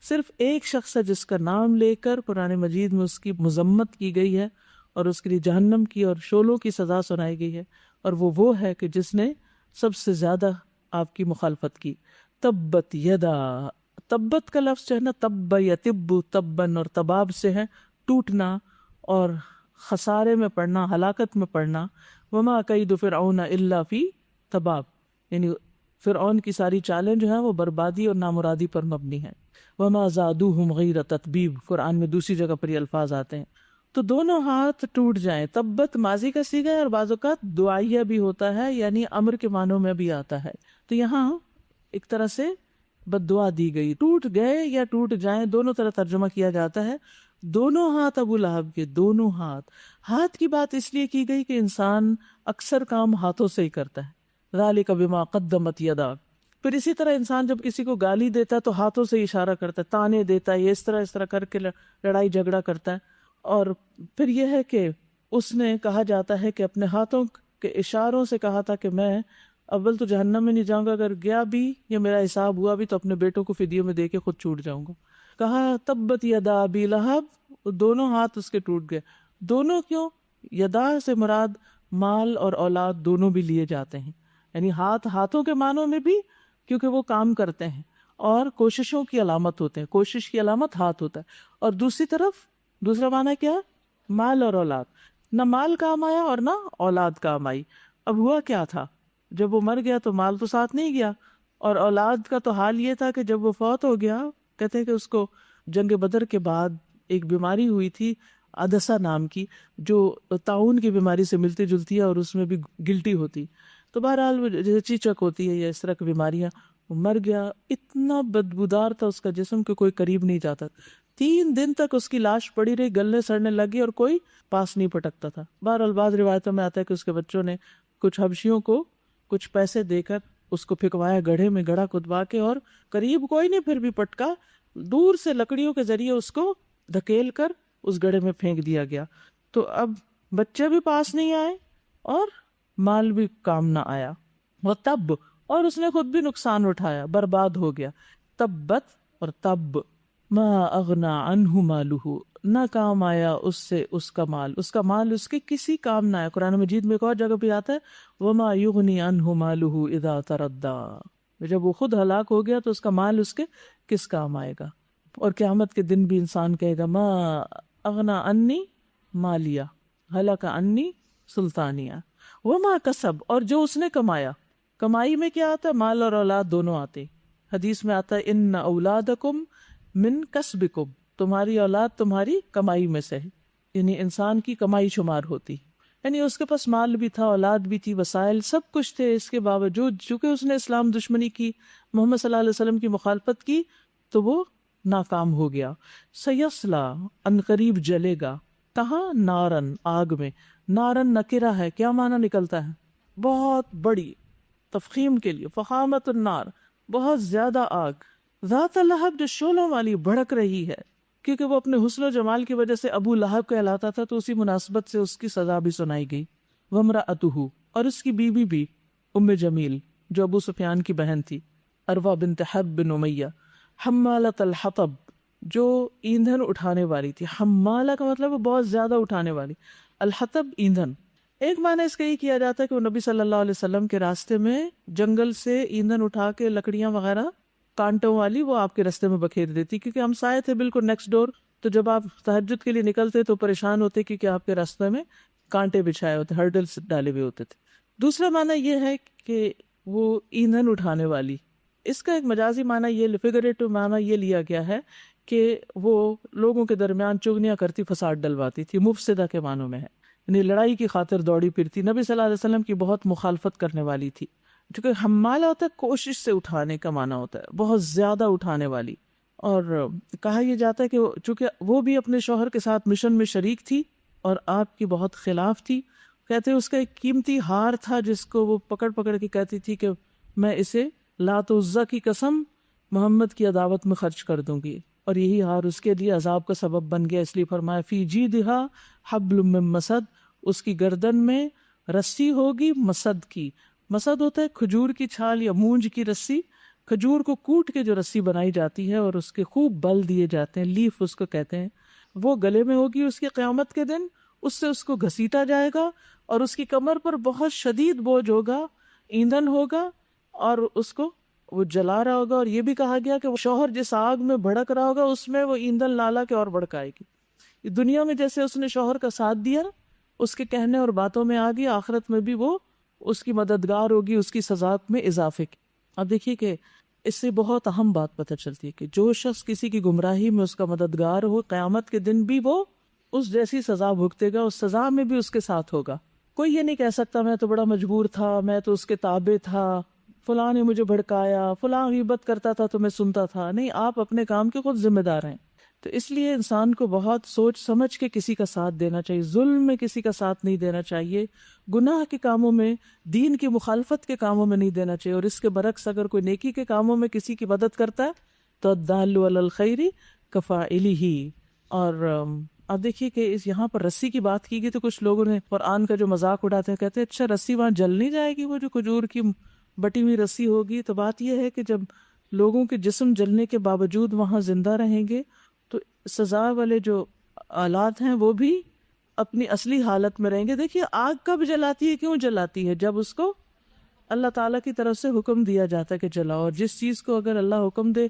صرف ایک شخص ہے جس کا نام لے کر قرآن مجید میں اس کی مذمت کی گئی ہے اور اس کے لیے جہنم کی اور شعلوں کی سزا سنائی گئی ہے، اور وہ ہے کہ جس نے سب سے زیادہ آپ کی مخالفت کی۔ تبت یدا، تبت کا لفظ جو ہے نا تب یتب، تبن اور تباب سے ہے، ٹوٹنا اور خسارے میں پڑنا، ہلاکت میں پڑنا۔ وما کید فرعون الا فی تباب، یعنی فرعون کی ساری چالیں جو ہیں وہ بربادی اور نامرادی پر مبنی ہیں. وما زادوہم غیر تتبیب، قرآن میں دوسری جگہ پر یہ الفاظ آتے ہیں. تو دونوں ہاتھ ٹوٹ جائیں، تبت ماضی کا صیغہ ہے اور بعض اوقات دعائیہ بھی ہوتا ہے، یعنی امر کے معنوں میں بھی آتا ہے. تو یہاں ایک طرح سے بد دعا دی گئی. ٹوٹ گئے یا ٹوٹ جائیں دونوں طرح ترجمہ کیا جاتا ہے. دونوں ہاتھ ابو لہب کے، دونوں ہاتھ کی بات اس لیے کی گئی کہ انسان اکثر کام ہاتھوں سے ہی کرتا ہے. ذالک بما قدمت یداک. پھر اسی طرح انسان جب کسی کو گالی دیتا ہے تو ہاتھوں سے اشارہ کرتا ہے، تانے دیتا ہے، یہ اس طرح کر کے لڑائی جھگڑا کرتا ہے. اور پھر یہ ہے کہ اس نے کہا جاتا ہے کہ اپنے ہاتھوں کے اشاروں سے کہا تھا کہ میں اول تو جہنم میں نہیں جاؤں گا، اگر گیا بھی یا میرا حساب ہوا بھی تو اپنے بیٹوں کو فدیے میں دے کے خود چھوٹ جاؤں گا. کہا تبت یدا ابی لہب، دونوں ہاتھ اس کے ٹوٹ گئے. دونوں کیوں؟ یدا سے مراد مال اور اولاد دونوں بھی لیے جاتے ہیں، یعنی ہاتھوں کے معنوں میں بھی، کیونکہ وہ کام کرتے ہیں اور کوششوں کی علامت ہوتے ہیں. کوشش کی علامت ہاتھ ہوتا ہے. اور دوسری طرف دوسرا معنی کیا؟ مال اور اولاد. نہ مال کام آیا اور نہ اولاد کام آئی. اب ہوا کیا تھا؟ جب وہ مر گیا تو مال تو ساتھ نہیں گیا، اور اولاد کا تو حال یہ تھا کہ جب وہ فوت ہو گیا، کہتے ہیں کہ اس کو جنگ بدر کے بعد ایک بیماری ہوئی تھی عدسہ نام کی، جو طاعون کی بیماری سے ملتی جلتی ہے اور اس میں بھی گلٹی ہوتی. تو بہرحال جیسے چیچک ہوتی ہے یا اس طرح کی بیماریاں، وہ مر گیا. اتنا بدبودار تھا اس کا جسم کہ کوئی قریب نہیں جاتا. 3 دن تک اس کی لاش پڑی رہی، گلنے سڑنے لگی اور کوئی پاس نہیں پٹکتا تھا. بہرحال بعض روایتوں میں آتا ہے کہ اس کے بچوں نے کچھ حبشیوں کو کچھ پیسے دے کر اس کو پھکوایا گڑھے میں، گڑھا کھدوا کے، اور قریب کوئی نہیں پھر بھی پٹکا. دور سے لکڑیوں کے ذریعے اس کو دھکیل کر اس گڑھے میں پھینک دیا گیا. تو اب بچے بھی پاس نہیں آئے اور مال بھی کام نہ آیا. وہ تب، اور اس نے خود بھی نقصان اٹھایا، برباد ہو گیا. تبت اور تب، ما اغنا عنہ مالہ، نہ کام آیا اس سے اس کا مال اس کے کسی کام نہ آیا. قرآن مجید میں ایک اور جگہ پہ آتا ہے وما یغنی عنہ مالہ اذا تردی، جب وہ خود ہلاک ہو گیا تو اس کا مال اس کے کس کام آئے گا. اور قیامت کے دن بھی انسان کہے گا ما اغنا عنی مالیہ ہلک عنی سلطانیہ وما کسب، اور جو اس نے کمایا. کمائی میں کیا آتا ہے؟ مال اور اولاد دونوں آتے. حدیث میں آتا ہے ان اولادکم من کسبکم، تمہاری اولاد تمہاری کمائی میں سے ہے، یعنی انسان کی کمائی شمار ہوتی. یعنی اس کے پاس مال بھی تھا، اولاد بھی تھی، وسائل سب کچھ تھے. اس کے باوجود چونکہ اس نے اسلام دشمنی کی، محمد صلی اللہ علیہ وسلم کی مخالفت کی، تو وہ ناکام ہو گیا. سیصلا، ان قریب جلے گا. کہاں؟ نارن، آگ میں. نارن نکرہ ہے، کیا معنی نکلتا ہے؟ بہت بڑی، تفخیم کے لیے فخامت النار، بہت زیادہ آگ. ذات لہب، جو شعلوں والی، بھڑک رہی ہے. کیونکہ وہ اپنے حسن و جمال کی وجہ سے ابو لہب کہلاتا تھا، تو اسی مناسبت سے اس کی سزا بھی سنائی گئی. وامرأتہ، اور اس کی بیوی بھی ام جمیل، جو ابو سفیان کی بہن تھی، عروہ بنت حرب بن امیہ. حمالۃ الحطب، جو ایندھن اٹھانے والی تھی. حمالہ کا مطلب ہے بہت زیادہ اٹھانے والی، الحطب ایندھن. ایک معنی اس کا یہ کیا جاتا ہے کہ وہ نبی صلی اللہ علیہ وسلم کے راستے میں جنگل سے ایندھن اٹھا کے لکڑیاں وغیرہ کانٹوں والی وہ آپ کے راستے میں بکھیر دیتی، کیونکہ ہم سائے تھے بالکل نیکسٹ ڈور. تو جب آپ تہجد کے لیے نکلتے تو پریشان ہوتے کیونکہ آپ کے راستے میں کانٹے بچھائے ہوتے، ہرڈلز ڈالے ہوئے ہوتے تھے. دوسرا معنی یہ ہے کہ وہ ایندھن اٹھانے والی. اس کا ایک مجازی معنی یہ، فگریٹو معنی یہ لیا گیا ہے کہ وہ لوگوں کے درمیان چغلیاں کرتی، فساد ڈلواتی تھی. مفسدہ کے معنوں میں ہے، یعنی لڑائی کی خاطر دوڑی پھرتی. نبی صلی اللہ علیہ وسلم کی بہت مخالفت کرنے والی تھی. چونکہ حمالہ ہوتا ہے کوشش سے اٹھانے کا معنی ہوتا ہے، بہت زیادہ اٹھانے والی. اور کہا یہ جاتا ہے کہ چونکہ وہ بھی اپنے شوہر کے ساتھ مشن میں شریک تھی اور آپ کی بہت خلاف تھی. کہتے ہیں اس کا ایک قیمتی ہار تھا جس کو وہ پکڑ پکڑ کے کہتی تھی کہ میں اسے لات و عزیٰ کی قسم محمد کی عداوت میں خرچ کر دوں گی. اور یہی ہار اس کے لیے عذاب کا سبب بن گیا. اس لیے فرمایا فی جیدہا حبل من مسد، اس کی گردن میں رسی ہوگی مسد کی. مسد ہوتا ہے کھجور کی چھال یا مونج کی رسی. کھجور کو کوٹ کے جو رسی بنائی جاتی ہے اور اس کے خوب بل دیے جاتے ہیں، لیف اس کو کہتے ہیں، وہ گلے میں ہوگی اس کی قیامت کے دن. اس سے اس کو گھسیٹا جائے گا اور اس کی کمر پر بہت شدید بوجھ ہوگا، ایندھن ہوگا اور اس کو وہ جلا رہا ہوگا. اور یہ بھی کہا گیا کہ وہ شوہر جس آگ میں بھڑک رہا ہوگا اس میں وہ ایندھن لالا کے اور بھڑکائے گی. دنیا میں جیسے اس نے شوہر کا ساتھ دیا، اس کے کہنے اور باتوں میں آ گئی، آخرت میں بھی وہ اس کی مددگار ہوگی، اس کی سزا میں اضافے کی. اب دیکھیے کہ اس سے بہت اہم بات پتہ چلتی ہے کہ جو شخص کسی کی گمراہی میں اس کا مددگار ہو، قیامت کے دن بھی وہ اس جیسی سزا بھگتے گا، اس سزا میں بھی اس کے ساتھ ہوگا. کوئی یہ نہیں کہہ سکتا میں تو بڑا مجبور تھا، میں تو اس کے تابع تھا، فلاں نے مجھے بھڑکایا، فلاں غیبت کرتا تھا تو میں سنتا تھا. نہیں، آپ اپنے کام کے خود ذمہ دار ہیں. تو اس لیے انسان کو بہت سوچ سمجھ کے کسی کا ساتھ دینا چاہیے، ظلم میں کسی کا ساتھ نہیں دینا چاہیے، گناہ کے کاموں میں، دین کی مخالفت کے کاموں میں نہیں دینا چاہیے. اور اس کے برعکس اگر کوئی نیکی کے کاموں میں کسی کی مدد کرتا ہے تو الدال علی الخیر کفاعلہ. اور اب دیکھیے کہ اس یہاں پر رسی کی بات کی گئی تو کچھ لوگوں نے قرآن کا جو مذاق اڑاتے ہیں، کہتے ہیں اچھا رسی وہاں جل نہیں جائے گی، وہ جو کھجور کی بٹی ہوئی رسی ہوگی. تو بات یہ ہے کہ جب لوگوں کے جسم جلنے کے باوجود وہاں زندہ رہیں گے تو سزا والے جو آلات ہیں وہ بھی اپنی اصلی حالت میں رہیں گے. دیکھیے آگ کب جلاتی ہے، کیوں جلاتی ہے؟ جب اس کو اللہ تعالیٰ کی طرف سے حکم دیا جاتا ہے کہ جلاؤ. اور جس چیز کو اگر اللہ حکم دے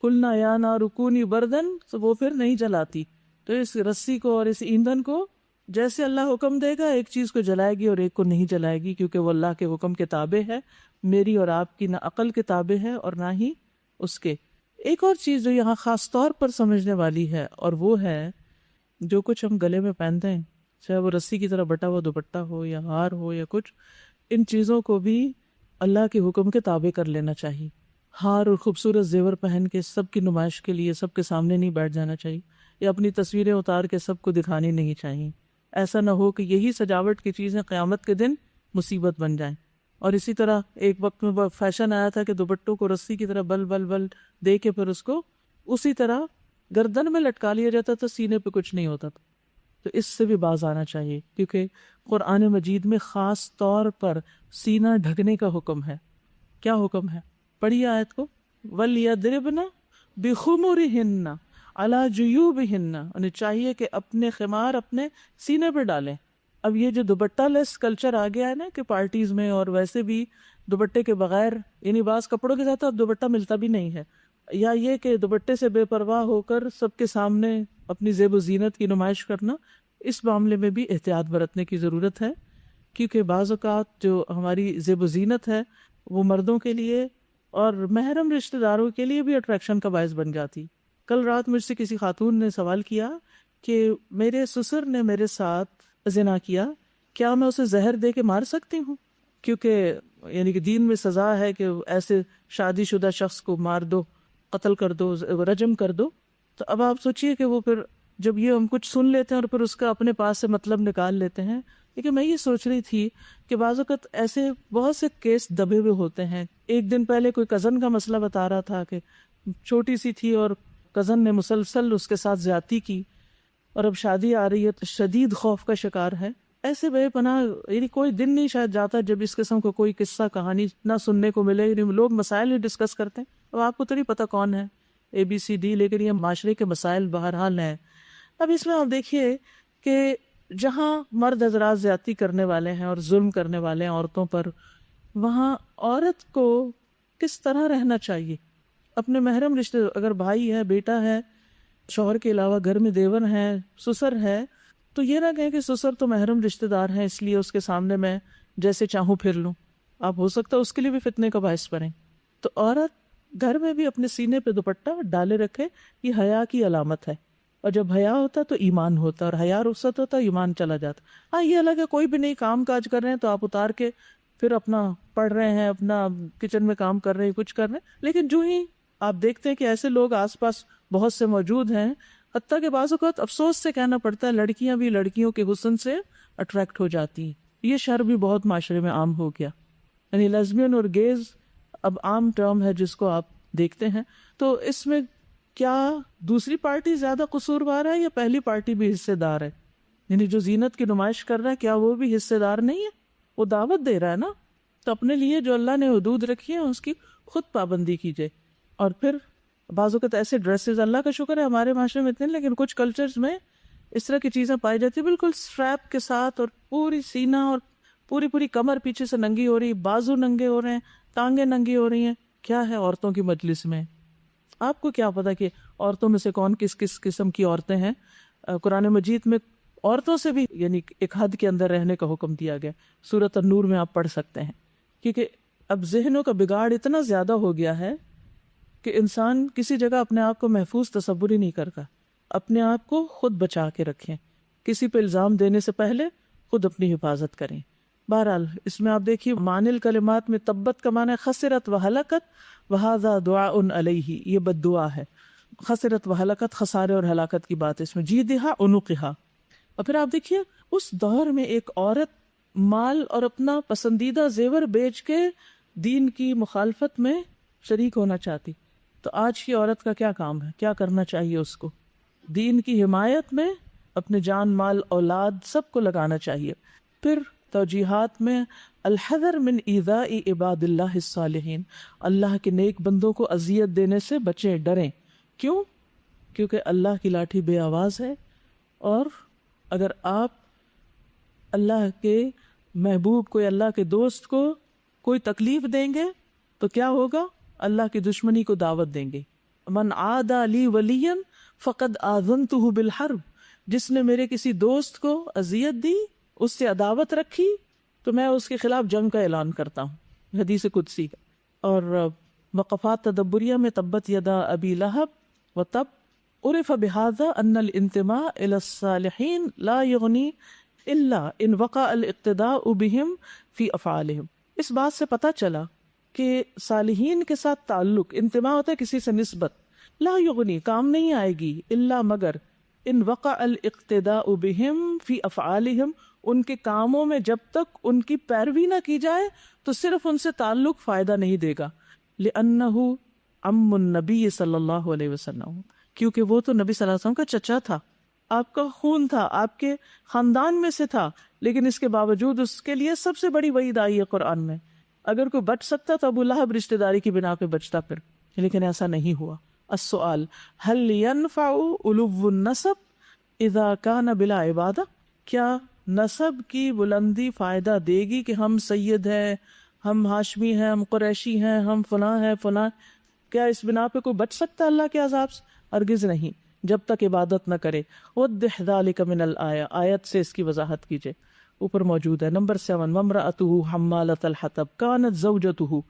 قلنا یا نار کونی بردن، تو وہ پھر نہیں جلاتی. تو اس رسی کو اور اس ایندھن کو جیسے اللہ حکم دے گا ایک چیز کو جلائے گی اور ایک کو نہیں جلائے گی، کیونکہ وہ اللہ کے حکم کے تابع ہے. میری اور آپ کی نہ عقل کے تابع ہے اور نہ ہی اس کے. ایک اور چیز جو یہاں خاص طور پر سمجھنے والی ہے، اور وہ ہے جو کچھ ہم گلے میں پہنتے ہیں، چاہے وہ رسی کی طرح بٹا ہوا دوپٹہ ہو یا ہار ہو یا کچھ، ان چیزوں کو بھی اللہ کے حکم کے تابع کر لینا چاہیے. ہار اور خوبصورت زیور پہن کے سب کی نمائش کے لیے سب کے سامنے نہیں بیٹھ جانا چاہیے، یا اپنی تصویریں اتار کے سب کو دکھانی نہیں چاہیے. ایسا نہ ہو کہ یہی سجاوٹ کی چیزیں قیامت کے دن مصیبت بن جائیں. اور اسی طرح ایک وقت میں فیشن آیا تھا کہ دوپٹوں کو رسی کی طرح بل بل بل دے کے پھر اس کو اسی طرح گردن میں لٹکا لیا جاتا تھا، سینے پہ کچھ نہیں ہوتا تھا. تو اس سے بھی باز آنا چاہیے، کیونکہ قرآن مجید میں خاص طور پر سینہ ڈھکنے کا حکم ہے. کیا حکم ہے؟ پڑھیے آیت کو. وَلْيَضْرِبْنَ بِخُمُرِهِنَّ عَلَى جُيُوبِهِنَّ. انہیں چاہیے کہ اپنے خمار اپنے سینے پہ ڈالیں. اب یہ جو دوپٹہ لیس کلچر آ گیا ہے نا کہ پارٹیز میں اور ویسے بھی دوپٹے کے بغیر، یعنی بعض کپڑوں کے ساتھ اب دوپٹہ ملتا بھی نہیں ہے، یا یہ کہ دوپٹے سے بے پرواہ ہو کر سب کے سامنے اپنی زیب و زینت کی نمائش کرنا، اس معاملے میں بھی احتیاط برتنے کی ضرورت ہے. کیونکہ بعض اوقات جو ہماری زیب و زینت ہے وہ مردوں کے لیے اور محرم رشتہ داروں کے لیے بھی اٹریکشن کا باعث بن جاتی. کل رات مجھ سے کسی خاتون نے سوال کیا کہ میرے سسر نے میرے ساتھ زنا کیا، کیا میں اسے زہر دے کے مار سکتی ہوں؟ کیونکہ یعنی کہ دین میں سزا ہے کہ ایسے شادی شدہ شخص کو مار دو، قتل کر دو، رجم کر دو. تو اب آپ سوچئے کہ وہ پھر جب یہ ہم کچھ سن لیتے ہیں اور پھر اس کا اپنے پاس سے مطلب نکال لیتے ہیں. لیکن میں یہ سوچ رہی تھی کہ بعض اوقات ایسے بہت سے کیس دبے ہوئے ہوتے ہیں. ایک دن پہلے کوئی کزن کا مسئلہ بتا رہا تھا کہ چھوٹی سی تھی اور کزن نے مسلسل اس کے ساتھ زیادتی کی، اور اب شادی آ رہی ہے تو شدید خوف کا شکار ہے. ایسے بے پناہ، یعنی کوئی دن نہیں شاید جاتا جب اس قسم کو کوئی قصہ کہانی نہ سننے کو ملے. یعنی لوگ مسائل ہی ڈسکس کرتے ہیں، اب آپ کو تو نہیں پتہ کون ہے ABCD، لیکن یہ معاشرے کے مسائل بہرحال ہیں. اب اس میں آپ دیکھیے کہ جہاں مرد حضرات زیادتی کرنے والے ہیں اور ظلم کرنے والے ہیں عورتوں پر، وہاں عورت کو کس طرح رہنا چاہیے. اپنے محرم رشتے، اگر بھائی ہے، بیٹا ہے، شوہر کے علاوہ گھر میں دیور ہے، سسر ہے، تو یہ نہ کہیں کہ سسر تو محرم رشتے دار ہیں اس لیے اس کے سامنے میں جیسے چاہوں پھر لوں. آپ ہو سکتا ہے اس کے لیے بھی فتنے کا باعث بنیں. تو عورت گھر میں بھی اپنے سینے پہ دوپٹہ ڈالے رکھے، یہ حیا کی علامت ہے. اور جب حیا ہوتا تو ایمان ہوتا، اور حیا رخصت ہوتا ایمان چلا جاتا. ہاں یہ الگ ہے کوئی بھی نہیں کام کاج کر رہے ہیں تو آپ اتار کے پھر اپنا پڑھ رہے ہیں، اپنا کچن میں کام کر رہے ہیں، کچھ کر رہے ہیں. لیکن جو ہی آپ دیکھتے ہیں کہ ایسے لوگ آس پاس بہت سے موجود ہیں، حتیٰ کہ بعض اوقات افسوس سے کہنا پڑتا ہے لڑکیاں بھی لڑکیوں کے حسن سے اٹریکٹ ہو جاتی ہیں. یہ شر بھی بہت معاشرے میں عام ہو گیا. یعنی لیزبین اور گیز اب عام ٹرم ہے جس کو آپ دیکھتے ہیں. تو اس میں کیا دوسری پارٹی زیادہ قصوروار ہے یا پہلی پارٹی بھی حصے دار ہے؟ یعنی جو زینت کی نمائش کر رہا ہے کیا وہ بھی حصے دار نہیں ہے؟ وہ دعوت دے رہا ہے نا. تو اپنے لیے جو اللہ نے حدود رکھی ہیں اس کی خود پابندی کیجیے. اور پھر بعض اوقات ایسے ڈریسز، اللہ کا شکر ہے ہمارے معاشرے میں اتنے، لیکن کچھ کلچرز میں اس طرح کی چیزیں پائی جاتی ہیں بالکل اسٹریپ کے ساتھ، اور پوری سینہ اور پوری کمر پیچھے سے ننگی ہو رہی، بازو ننگے ہو رہے ہیں، ٹانگیں ننگی ہو رہی ہیں. کیا ہے عورتوں کی مجلس میں؟ آپ کو کیا پتا کہ عورتوں میں سے کون کس کس قسم کی عورتیں ہیں؟ قرآن مجید میں عورتوں سے بھی یعنی ایک حد کے اندر رہنے کا حکم دیا گیا. سورۃ النور میں آپ پڑھ سکتے ہیں. کیونکہ اب ذہنوں کا بگاڑ اتنا زیادہ ہو گیا ہے کہ انسان کسی جگہ اپنے آپ کو محفوظ تصور ہی نہیں کرتا. اپنے آپ کو خود بچا کے رکھیں، کسی پہ الزام دینے سے پہلے خود اپنی حفاظت کریں. بہرحال اس میں آپ دیکھیے معنی الکلمات میں تبت کا معنی خسرت و ہلاکت وہذا دعاء علیہ، یہ بد دعا ہے. خسرت و ہلاکت، خسارے اور ہلاکت کی بات ہے اس میں. جیدہا عنقہا. اور پھر آپ دیکھیے اس دور میں ایک عورت مال اور اپنا پسندیدہ زیور بیچ کے دین کی مخالفت میں شریک ہونا چاہتی، تو آج کی عورت کا کیا کام ہے، کیا کرنا چاہیے اس کو؟ دین کی حمایت میں اپنے جان مال اولاد سب کو لگانا چاہیے. پھر توجیہات میں الحذر من ایذاء عباد اللہ الصالحین، اللہ کے نیک بندوں کو اذیت دینے سے بچیں، ڈریں. کیوں؟ کیونکہ اللہ کی لاٹھی بے آواز ہے، اور اگر آپ اللہ کے محبوب کو یا اللہ کے دوست کو کوئی تکلیف دیں گے تو کیا ہوگا؟ اللہ کی دشمنی کو دعوت دیں گے. من عادى لی ولیا فقد آذنته بالحرب، جس نے میرے کسی دوست کو اذیت دی، اس سے عداوت رکھی، تو میں اس کے خلاف جنگ کا اعلان کرتا ہوں. حدیث قدسی. اور وقفات تدبریہ میں تبت یدا ابی لہب وتب عرف بہذا ان الانتماء الى الصالحین لا یغنی الا ان وقع الاقتداء بهم فی افعالهم. اس بات سے پتہ چلا کہ صالحین کے ساتھ تعلق، انتماء ہوتا ہے کسی سے نسبت، لا یغنی کام نہیں آئے گی، الا مگر ان وقع الاقتداء بهم فی افعالهم، ان کے کاموں میں جب تک ان کی پیروی نہ کی جائے تو صرف ان سے تعلق فائدہ نہیں دے گا. لأنہ عم النبی صلی اللہ علیہ وسلم، کیونکہ وہ تو نبی صلی اللہ علیہ وسلم کا چچا تھا، آپ کا خون تھا، آپ کے خاندان میں سے تھا، لیکن اس کے باوجود اس کے لیے سب سے بڑی وعید آئی ہے قرآن میں. اگر کوئی بچ سکتا تو ابو لہب رشتہ داری کی بنا پہ بچتا پھر، لیکن ایسا نہیں ہوا. السؤال هل ينفع علو النسب اذا كان بلا عبادہ، کیا نسب کی بلندی فائدہ دے گی کہ ہم سید ہیں، ہم ہاشمی ہیں، ہم قریشی ہیں، ہم فلاں ہیں فلاں، کیا اس بنا پہ کوئی بچ سکتا ہے اللہ کے عذاب سے؟ ہرگز نہیں، جب تک عبادت نہ کرے. وضح ذلك من الآیہ، آیت سے اس کی وضاحت کیجئے، اوپر موجود ہے. نمبر 7 وامرأته حمالۃ الحطب کانت زوجته،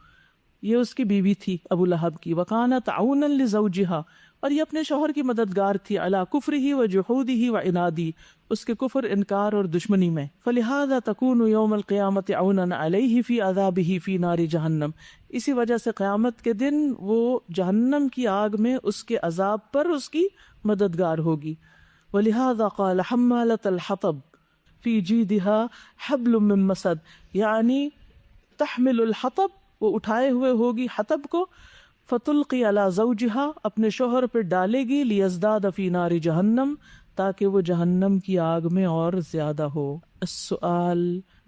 یہ اس کی بیوی تھی ابو لہب کی. وکانت عونا لزوجها، اور یہ اپنے شوہر کی مددگار تھی. علی کفرہ وجحودہ وعنادہ، اس کے کفر، انکار اور دشمنی میں. فلہذا تکون یوم القیامۃ عونا علیہ فی عذابہ فی نار جہنم، اسی وجہ سے قیامت کے دن وہ جہنم کی آگ میں اس کے عذاب پر اس کی مددگار ہوگی. ولہذا قال حمالۃ الحطب فی جیدہا حبل من مسد، یعنی تحمل الحطب، وہ اٹھائے ہوئے ہوگی حطب کو. فتلقی علی زوجہا، اپنے شوہر پہ ڈالے گی. لیزداد فی نار جہنم، تاکہ وہ جہنم کی آگ میں اور زیادہ ہو. السؤال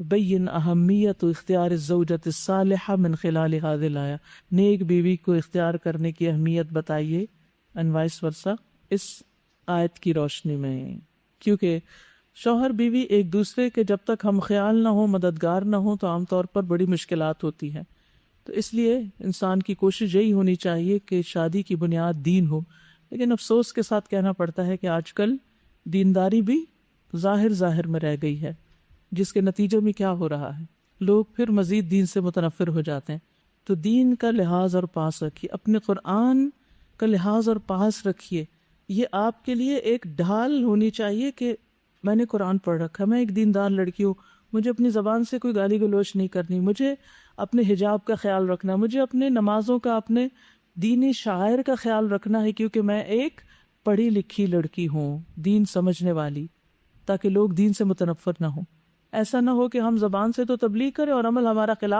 بین اہمیت اختیار الزوجۃ الصالحہ من خلال هذه الآیہ، نیک بیوی کو اختیار کرنے کی اہمیت بتائیے and vice versa اس آیت کی روشنی میں. کیونکہ شوہر بیوی ایک دوسرے کے جب تک ہم خیال نہ ہو، مددگار نہ ہو، تو عام طور پر بڑی مشکلات ہوتی ہیں. تو اس لیے انسان کی کوشش یہی ہونی چاہیے کہ شادی کی بنیاد دین ہو. لیکن افسوس کے ساتھ کہنا پڑتا ہے کہ آج کل دینداری بھی ظاہر میں رہ گئی ہے، جس کے نتیجے میں کیا ہو رہا ہے، لوگ پھر مزید دین سے متنفر ہو جاتے ہیں. تو دین کا لحاظ اور پاس رکھیے، اپنے قرآن کا لحاظ اور پاس رکھیے. یہ آپ کے لیے ایک ڈھال ہونی چاہیے کہ میں نے قرآن پڑھ رکھا، میں ایک دیندار لڑکی ہوں، مجھے اپنی زبان سے کوئی گالی گلوچ نہیں کرنی، مجھے اپنے حجاب کا خیال رکھنا، مجھے اپنے نمازوں کا، اپنے دینی شاعر کا خیال رکھنا ہے، کیونکہ میں ایک پڑھی لکھی لڑکی ہوں، دین سمجھنے والی، تاکہ لوگ دین سے متنفر نہ ہوں. ایسا نہ ہو کہ ہم زبان سے تو تبلیغ کریں اور عمل ہمارا خلاف